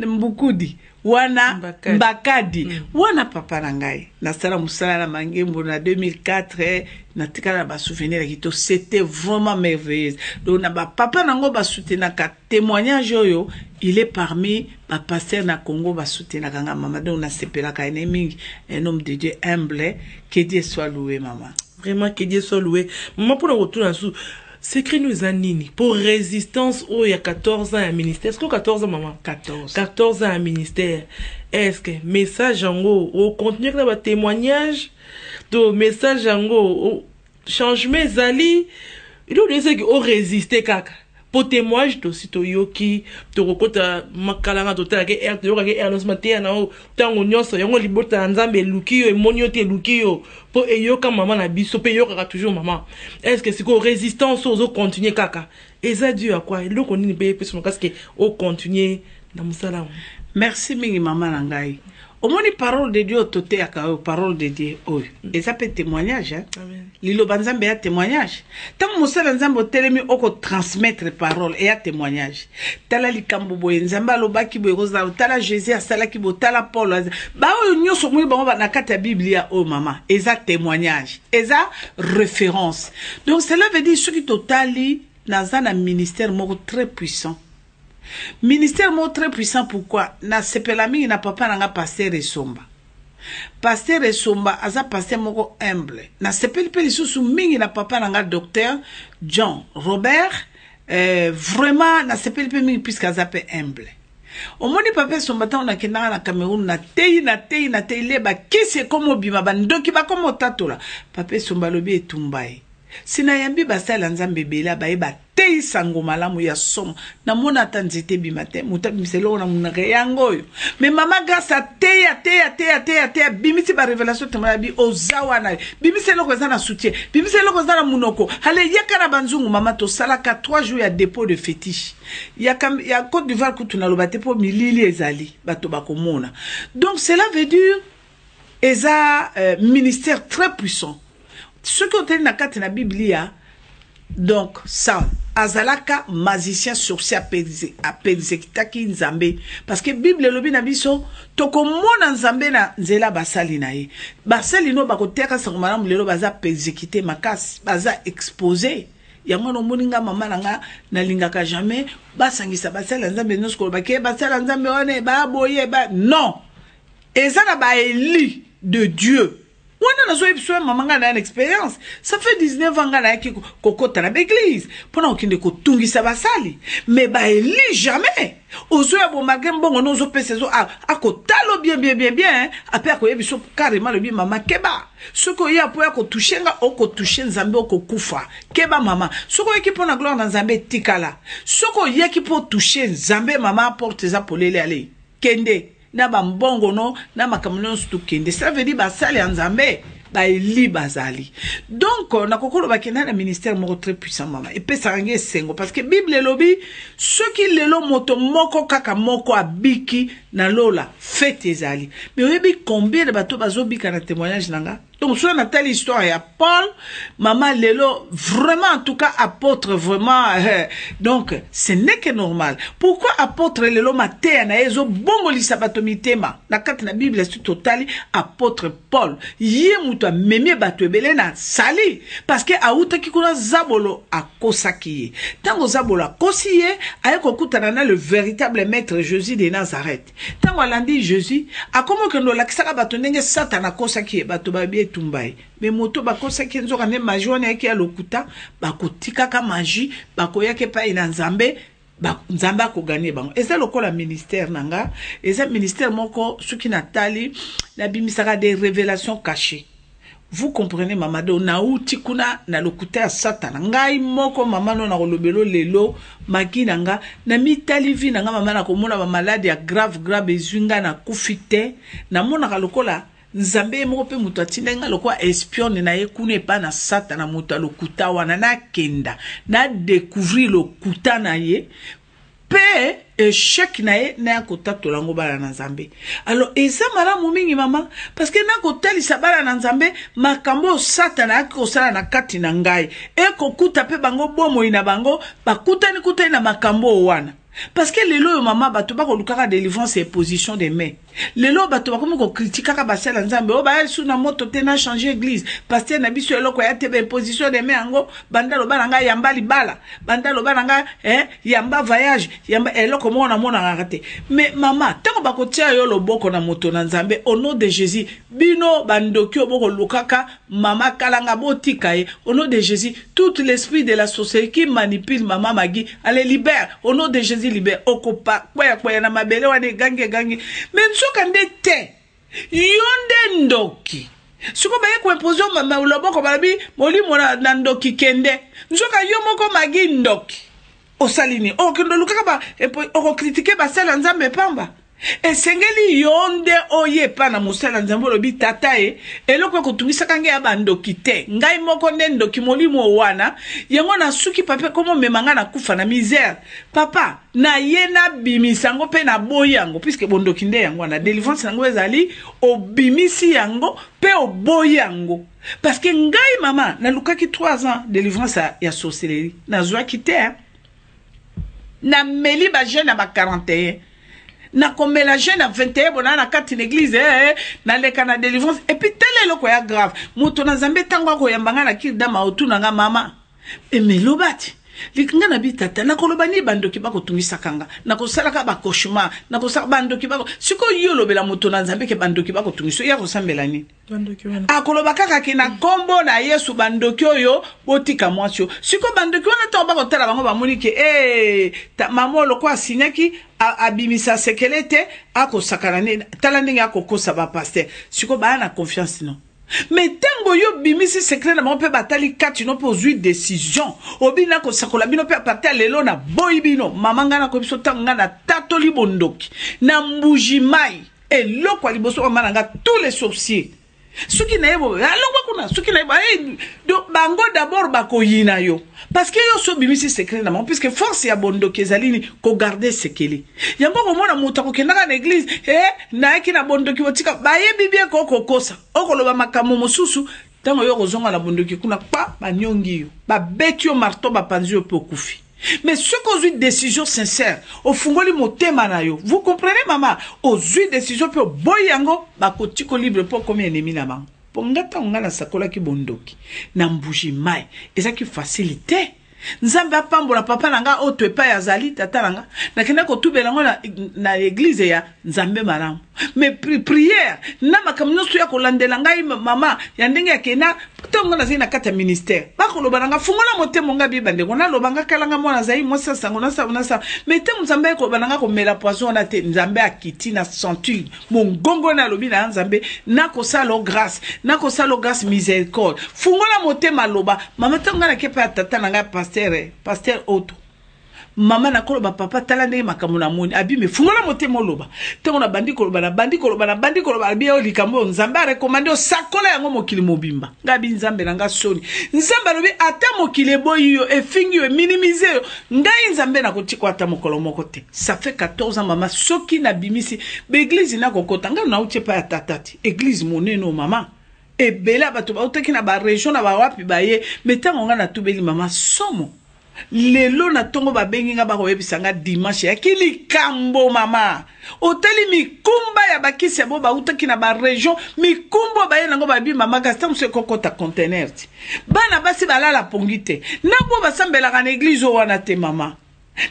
mbukudi wana mbakadi wana papa na ngai nasala musala na mangembo na 2004 na tikala ba souvenir kito c'était vraiment merveilleux. Donc na ba papa nango ba soutenir ka témoignage oyo il est parmi ba pasteur na Congo ba soutenir kanga mama. Donc na sepela ka enemi un homme de Dieu humble, que Dieu soit loué maman. Vraiment que Dieu soit loué. Maman pour le retour en sous secret nous anini pour résistance il y a 14 ans à ministère. Est-ce que 14 ans maman 14 ans à ministère. Est-ce que message en gros au contenu de témoignage de message en gros changement zali il doit dire que au résister kaka pour témoignage to sito yoki to kokota makalanga to tala ke to yoka ke ernos matea na o tango nyonso yango libota nzambe lukiyo e monyo te lukiyo po eyoka mama na biso pe yoka toujours maman. Est-ce que c'est ko résistance aux continuer kaka eza dû à quoi le konini pe pe son casque au continuer na musala. Merci mingi mama na ngai. Omoni parole de Dieu toté aka parole de Dieu oyo. Et ça peut témoignage hein. Amen. Lilo banzambe ya témoignage. Tant musala nzambo telemi oko transmettre parole et ya témoignage. Tala likambo boye nzamba lobaki boye koza tala Jésus asala ki bo tala Paul. Ba oyo nyoso mwe bango na kata Biblia o mama. Eza témoignage. Eza référence. Donc cela veut dire ce qui totali dans un ministère moko très puissant. Ministère mot très puissant. Pourquoi na sepelami na papa nanga pasteur Esomba. Pasteur Esomba aza pasteur moko humble. Na sepeli pe lisusu mingi na papa nanga docteur John Robert vraiment na sepeli pe mingi puisque aza pe humble. Omoni papa Esomba ta na kenda na Cameroun na tei leba kisi komo bima bandoki ba komo tatola. Papa Esomba lobi etumbai. Sina yambi basala nzambe bela ba tei sango malamu ya somo na mona tanzete bimate mutabimselo na munaka yangoyo mais mama grâce à teya bimisi ba révélation temala bi ozawa na bimiselo ko na soutien bimiselo ko na munoko ale yakana banzungu mama to salaka 3 jours ya dépôt de fétiche ya Côte d'Ivoire kutuna lobate po milili ezali bato bakomona. Donc cela veut dire eza ministère très puissant. Ce que tu as dans la Biblia, donc ça, azalaka magicien sorcier à persécuter nzambe parce que Bible lobi na biso toko mona nzambe na nzela basali na ye basali no bakoteka sangomana mulelo baza persécuter makasi baza exposé yango no moninga mama nanga na lingaka jamais basangisa basala nzambe no skolo bake basala nzambe one ba boye ba non ezana ba éli de Dieu. On a besoin maman une expérience. Ça fait 19 ans que kokota na l'église. Pendant qu'il ne kotungi sa basali. Mais ba eli jamais. Ozo ya bo magem bon on ozo pesezo a kotalo bien. Après ko yebiso carrément le bien maman keba. Ce ko ya po ya ko toucher nga o ko toucher nzambe o ko kufa. Keba maman. Ce ko yeki pona gloire na nzambe tikala. Ce ko yeki po toucher nzambe maman porte za polele ale. Kende. Na ba mbongo no na makamuno stu kende. Ça veut dire ba sali nzambe baeli bazali. Donc nakokolo bakenda na ministère moko très puissant mama et pesa range sengo parce que Bible elobi ceux qui lelo moto moko kaka moko abiki na lola fête ezali. Mais oyebi combien de bateau bazobika na témoignage nanga. Donc sur la telle histoire ya Paul maman lelo vraiment en tout cas apôtre vraiment donc ce n'est que normal. Pourquoi apôtre lelo maté na ezo bongo li sabato mitema na kati na Bible c'est total apôtre Paul yé muta memie bato ebele na sali parce que auta kikuna zabolo akosaki tango zabolo akosiye ayeko kutana na le véritable maître Jésus de Nazareth tango alandi Jésus akomo kendo lakisaka bato ndenge Satan akosaki bato babie tumbai mais moto bakosaki nzoka ne magie wana yake ya lokuta bakotika ka magie bakoyake pa ina nzambe nzambe akoganye bango eza lokola ministère nanga eza ministère moko soki natali na bimisaka des révélations cachées. Vous comprenez mamado na uti kuna na lokuta ya Satan ngai moko mama no na kolobelo lelo makinanga na mitali vi nanga mama na komona ba malade ya grave ezwinga na kufite na mona ka lokola nzambe moko pe muto atindenga lokola espion na ye kuna pa na Satan na muto lokuta wana na kenda na découvrir lokuta na ye pe échec na ye na kota tolango bala na nzambe. Alors eza malamu mingi mama parce que na kotali sabala na nzambe makambo Satan akosala na kati na ngai eko kuta pe bango bomo ina bango bakutani kutani na makambo wana. Parce que lelo yo mama bato bako lukaka délivrance et position des mains. Lelo bato bako moko critikaka basala nzambe o ba yesu na moto te na changer église pasteur na biso eloko ya tebe position des mains ngo banda lo bana yamba libala banda lo bana yamba voyage yamba eloko mona mona ngate. Mais mama tango bako tia yo loboko na moto na nzambe au nom de Jésus bino bandoki oboko lukaka mama kalanga botika ye au nom de Jésus tout l'esprit de la sorcellerie qui manipule maman Magui allez libère au nom de Jésus libère okopa kwa na mabele wane gangi mais nsoka ndete yonde ndoki suko baye ko imposer mama uloboko balabi molimo na ndoki kende nsoka yo moko Magui ndoki osalini okendo lukaka ba oko critiquer ba sala nzambe pamba esengeli yonde oye pa na musala nzambe lobi tata eloko kotungisa kange ya bandoki te ngai moko nde ndoki molimo wana yango na suki papa komo memanga na kufa na misère papa na yena bimisango pe na boyango puisque bondoki nde yango na délivrance yango ezali obimisi yango pe oboyango parce que ngai mama na lukaki 3 ans délivrance ya sorcellerie na zwa kite na meli ba jeune ba 41 na komela jeune à 21 bona na kati l'église na leka na délivrance et puis tele loko ya grave muto na zambe tango ko yambanga na kidama otuna nga mama emelobati likinga na bitata na koloba ni bandoki bako tungisa kanga na kosala ka bakoshuma na kosala bandoki bako siko yo lobela muto na zambe ke bandoki bako tungiso ya kosambela ni bandoki wana akoloba kaka kina kombo na Yesu bandoki oyo botika mwatio siko bandoki wana to bako tala bango bamoni ke ta mamolo kwa sinyaki abimisa sekelete akosakana ne tala ndenge akokosa ba pasteur siko ba na confiance non. Mais tango yo bimisi secret na pe batali kati no po zui décision obina ko sakola bino pe partir lelo na boy bino mamanga na ko biso tanga na tatoli bondoki na mbuji mai eloko aliboso mananga tous les sorciers suki na yebo alongwa kuna suki na yebo do bango d'abord bakoyina yo parce que yo so bimisi secret na puisque force ya bondoki ezalini ko garder sekeli yango ko mona muta ko kendaka na église na yaki na bondoki botika baye bibie ko kokosa okoloba makamo mosusu tango yo kozonga na bondoki kuna pa banyongi yo ba beti yo marteau ba panzi yo pe kufi. Mais ce qu'on a une décision sincère, au fungoli motema na yo. Vous comprenez maman? Aux une décision pe boyango ba kotiko libre pour combien ennemi na bang. Pongata ngana sakola ki bondoki. Na mbuji mai. Eza ki facilité. Nzambe apambola papa nanga otwepa ya zali tata nanga. Na kenda ko tubela ngona na église ya nzambe malamu. Mais prière na makamno su ya kolandela ngai mama ya ndenge ya kena tongo na zina kata ministère bakoloba nanga fungola motemo ngabi bande kona lobanga kalanga mwana zai mosa sango na sa mais te nzambe ko bananga ko mela poisson na te nzambe akiti na centude mongongo na lobi na nzambe na ko salo grâce miséricorde fungola motema loba mama tonga na kepa tata nanga pasteur auto mama na koloba papa tala ndenge makambo na moni abi me fungola motema loba tango na bandi koloba na bandi koloba abi o likambo nzambe rekomande o sakola yango mokili mobimba ngabi nzambe na nga soni nzambe lobi ata mokili boyi yo efingi yo minimiser yo ngai nzambe na kotiko ata mokolo moko te ça fait 14 ans mama soki na bimisi be église na kokota nga na uche pa ya tatati église moneno mama e bela bato ba utaki na ba région na ba wapi ba ye metango nga na tubeli mama somo lelo na tongo ba bengi nga ba koyebisa nga dimanche ya kili kambo mama oteli mikumba ya bakisi bo ba utaki na ba région mikumbo ba ye nango ba bi mama kasta mse kokota container ti bana basi balala pongite na bo basambela na église wana te mama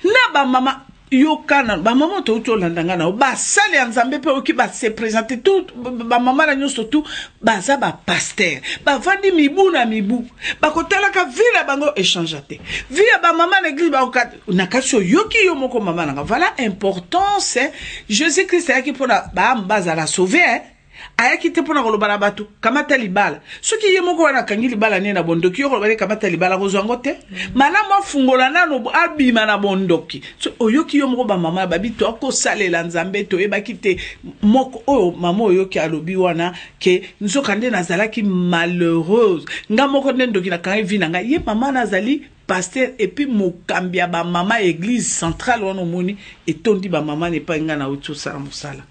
na ba mama yokana ba mama to landanga na ba sale nzambe pe oki ba se présenter tout ba mama na nyoso tout ba za ba pasteur ba vandi mibu na mibu ba kotala ka vila bango échangeate via ba mama na église ba na kaso yoki yo moko mama na voilà importance Jésus Christ a qui pour ba mbaza la sauver ayaki te pona koloba na bato kamata libala soki ye moko wana kangi libala ne na bondoki yo koloba kamata libala kozwango te malamu afungola nano abima na bondoki so oyoki yo moko ba mama babi to akosalela nzambe to yebaki te moko oyo mama oyoki alobi wana ke nzoka nde nazalaki malheureuse nga moko nde ndoki na kangi vi na nga ye mama nazali pasteur et puis mokambia ba mama église centrale wana moni etondi ba mama ne pa nga na utu sala musala.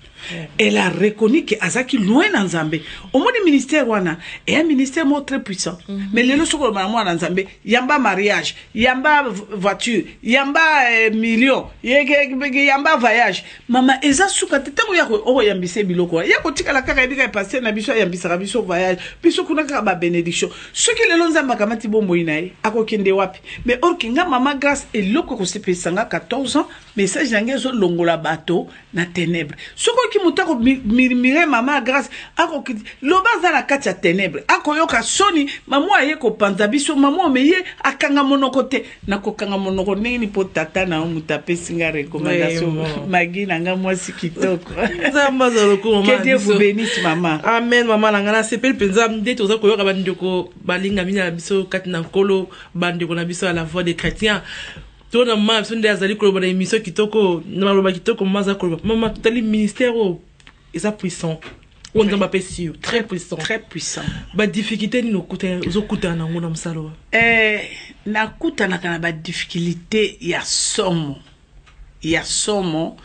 Elle a reconnu que Azaki loin dans Zambé. Au moins, le ministère wana est un ministère très puissant. Mais les leçons que maman dans Zambé, yamba mariage, yamba voiture, yamba million, yamba voyage. Maman, eza souka te tango yako o yambise biloko. Yako tika la kaka edika passer na biso yambisa biso voyage, biso kuna ka ba bénédiction. Ce qui le lonza makamati bombo inae, ako kende wapi. Mais orkinga maman grâce et loko ko se pesanga 14 ans, message nangezo longola bateau na ténèbres. Qui mutako mire mama grâce ako loba za na kati ya ténèbres ako yoka soni mamu aye ko panza biso mamu meye akanga monoko te na ko kanga monoko nini po tata na mutape singa recommandation magi nanga mwasi kitoko nzamba za lokoma que Dieu vous bénisse maman amen maman nanga na sepel penza ndeto za ko yoka bandeko balinga mina biso kati na nkolo bandeko na biso à la voix des chrétiens. Tona mama sonde azali koloba na émission kitoko na maloba kitoko maza koloba mama tali ministère eza puissant on nzamba pesi très puissant ba difficulté ni nokuta ozokuta na ngona msalo na kuta na kana ba difficulté ya somo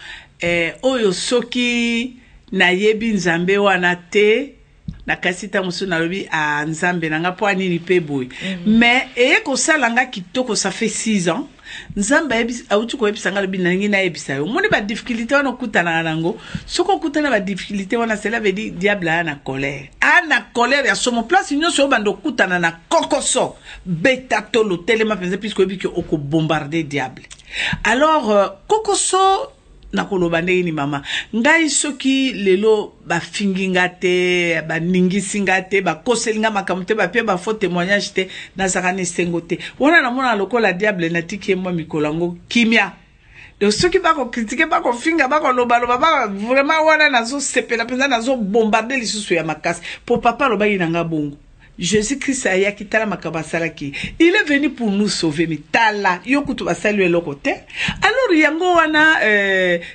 oyo soki na yebi nzambe wana te na kasita musu na lobi a nzambe nanga po anini pe boy mais ko salanga kitoko ça fait 6 ans nzamba ebis autu ko ebisanga lobi nangi na ebisa yo moni ba difficulté wana kutana nango soko kutana ba difficulté wana cela veut dire diable ana colère ya somo place nyonso bando kutana na kokoso beta tolo telema penza puisque ebiki oko bombarder diable alors kokoso na koloba ndeni mama ngai soki lelo ba finginga te ba ningisinga te ba koselinga makamute ba pe ba faux témoignage te na zakane sengote wana na mona lokola diable na tiki moi mikolango kimia donc soki ba ko critiquer ba ko finga ba ko loba ba vraiment wana nazo sepela penza nazo bombarder lisusu ya makasi pour papa loba inanga bongo Jésus-Christ a yakitala makabasalaki. Il est venu pour nous sauver. Mais tala, yokutu basalu eloko te. Alors yango wana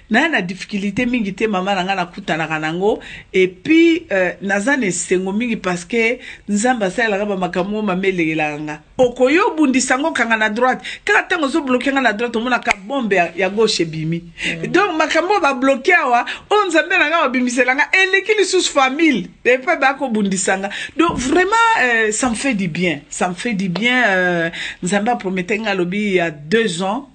na difficulté mingi te mama nanga na kutana kanango et puis nazane sengo mingi parce que nzamba sala ba makamo mamelela nga. Okoyo bundisango kanga na droite. Kaka tango zo bloquer nga na droite omona ka bombe ya gauche bimi. Donc makamo ba bloquer awa on nzambe nanga ba bimisela nga elekili sous famille. Et pas ba ko bundisanga. Donc vraiment ça me fait du bien. Ça me fait du bien. Nzamba promettait nga lobi il y a 2 ans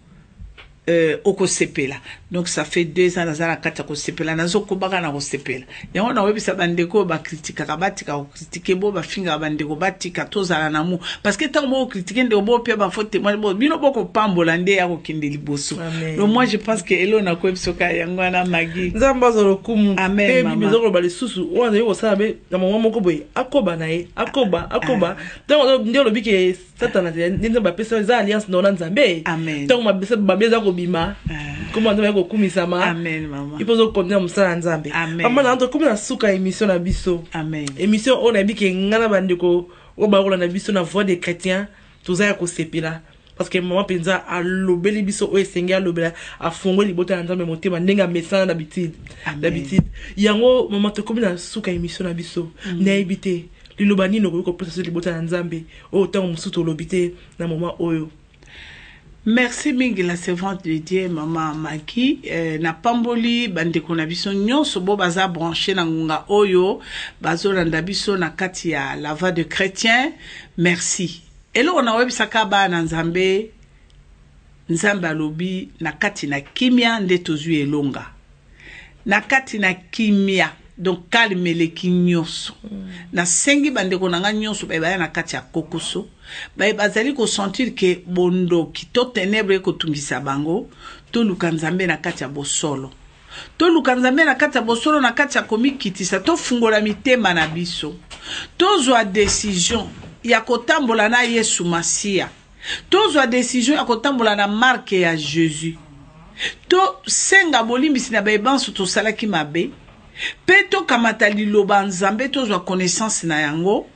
au Kosepela. Donc ça fait 2 ans nazala kata Kosepela nazo kobaka na Kosepela. Yango na webisa bandeko ba critique kabatika ko critiquer bo ba finga bandeko batika tozala namu parce que tant mo critiquer ndeko bo pia ba faute moi bo bino boko pambola nde ya ko kinde liboso. Donc moi je pense que elo na ko ebisoka yango na magi. Nzamba zo lokumu. Amen. Ebi bizoko ba lisusu wana yo sabe na mama moko boy akoba na ye akoba. Donc ndio lobiki satana ndio ba pesa za alliance na Nzambe. Amen. Donc ma beza ko bima. Comment on va kumisama. Amen maman. Il faut zo konnya musala Nzambe. Mama na nto comme na suka émission na biso. Amen. Émission on a biki ngana bandiko o ba rola na biso na voix des chrétiens tozaya ko sepila. parce que maman penza a lobeli biso o esenga lobela a fongo libota na nzambe motema ndenga mesana d'habitude yango maman to komina suka émission na biso na ebité liloba nino ko posa libota na nzambe o tango musuto lobité na maman oyo. Merci mingi la servante de Dieu maman Maki na pamboli bandeko na biso nyonso bo baza branché na ngunga oyo bazo landa biso na kati ya la voix de chrétien. Merci. Elo na webisaka ba na nzambe alobi na kati na kimia nde tozwi elonga na kati na kimia donc calme le kinyoso na sengi bandeko na nga nyonso ba na kati ya kokoso ba bazali ko sentir que bondo ki to ténèbre ko tungisa bango to luka nzambe na kati ya bosolo to luka nzambe na kati ya bosolo na kati ya komikitisa to fungola mitema na biso to zwa décision ya kotambola na Yesu Masia to zwa décision ya kotambola na marque ya Jésus to senga bolimbisi na baebanso to salaki mabe pe to kamata liloba nzambe to zwa connaissance na yango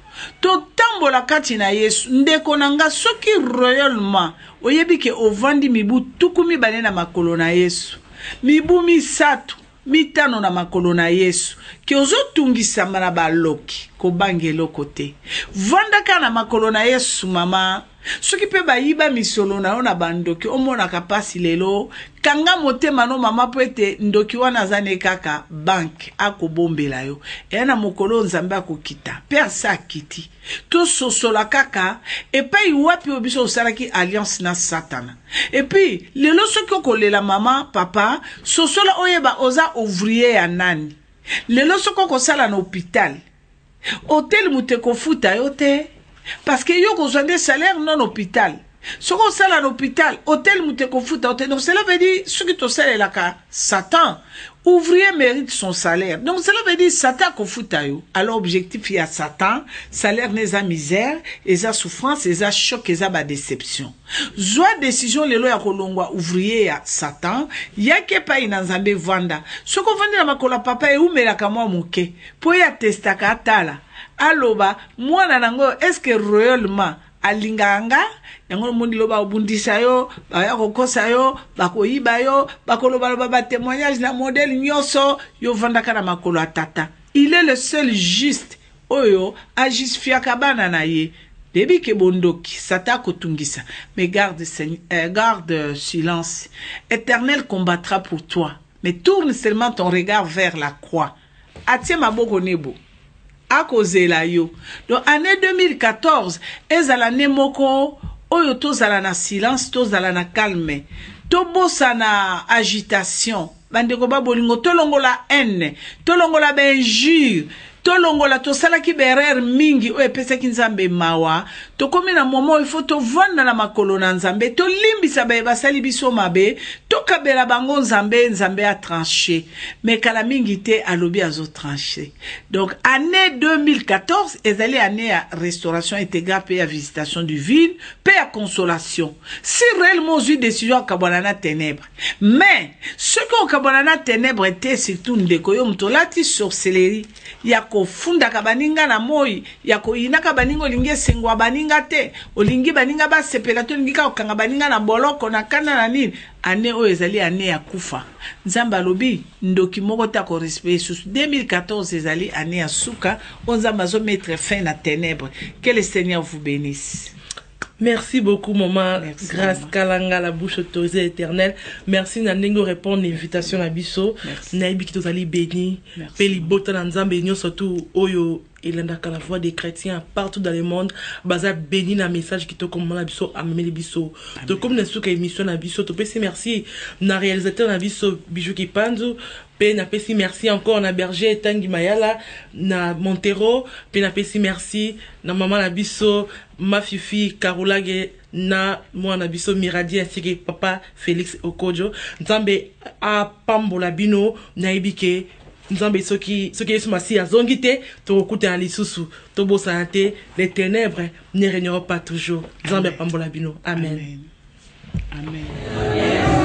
to tambola kati na Yesu ndeko nanga soki royalement oyebi ke ovandi mibu tukumi bane na makolo na Yesu mibu misatu mitano na makolo na Yesu ke ozotungisa na baloki ko bangelo kote vanda na makolo na Yesu mama soki pe bayiba misolo na ona bandoki omona kapasi lelo kanga motema no mama poete ndoki wana zane kaka bank akobombela yo na mokolo nzambe akokita pe asa kiti to sosola kaka epai wapi obiso osalaki alliance na satana epi lelo soki okolela mama papa sosola oyeba oza ouvrier ya nani lelo soki okosala na hôpital hotel muteko futa yo te parce que yo ko des salaires non hôpital. Ce qu'on sait à l'hôpital, hôtel muteko futa hôtel. Donc cela veut dire ce qui te sert là ka Satan ouvrier mérite son salaire. Donc cela veut dire Satan ko futa yo. Alors objectif il y a Satan, salaire n'est à misère, et à souffrance, et à choc, et à ba déception. Zwa décision lelo ya kolongwa ouvrier ya Satan, yake pa inanzambe vanda. Ce qu'on vende na makola papa e umela kama muke. Po ya testaka atala. Aloba mwana nango est-ce que royalement alinganga yango mundi loba obundisa yo ba kokosa yo bakoyiba yo bakoloba ba témoignage na modèle nyoso yo vandaka na makolo atata. Il est le seul juste oyo a justifier kabana na ye debi ke bondoki sata kotungisa mais garde silence. Éternel combattra pour toi mais tourne seulement ton regard vers la croix. Atie maboko nebo à cause la yo. Donc année 2014 ezala nemoko oyo tozala na silence tozala na calme tobosa na agitation bandeko ba bolingo tolongola haine tolongola benjure tolongola tosala ki berer mingi o epesa ki nzambe mawa to komi na moment il faut to vanda na makolo na nzambe to limbisa ba basali biso mabe to kabela bango nzambe a tranché mais kala mingi te alobi azo tranché. Donc année 2014 ezali année à restauration intégrale pe à visitation du vide pe à consolation si réellement eu décision kabona na ténèbres mais ce qu'on kabona na ténèbres était surtout ndeko yo mtolati sorcellerie yako funda kabaninga na moi yako inaka baningo lingi sengwa baninga te olingi baninga ba sepela to lingi ka okanga baninga na boloko na kana na nini ane o ezali ane ya kufa nzamba lobi ndoki moko ta ko respect sous 2014 ezali ane ya suka onzamba zo mettre fin na ténèbres. Que le Seigneur vous bénisse. Merci beaucoup, maman. Merci, Grâce maman. Kalanga, la bouche autorisée éternelle. Merci, Nanengo, répondre à l'invitation à Bisso. Naïbi qui t'osali béni. Peli bota nanzambe nyo surtout oyo elandaka la voix des chrétiens partout dans le monde. Baza béni na message qui te commande la Bisso, amène Bisso. Donc comme nous sommes émission na Bisso, tu peux merci na réalisateur na Bisso Bijou Kipanzu. Pe na pesi merci encore na berger Tangi Mayala na Montero. Pe na pesi merci na maman na Bisso ma fifi Karolage na moi na Bisso Miradi ainsi que papa Félix Okojo. Nzambe a pambola bino na ibike Nzambe soki Yesu Masi azongite to okuta na lisusu to bosante les ténèbres ne régneront pas toujours. Nzambe pambola bino. Amen. Amen. Amen.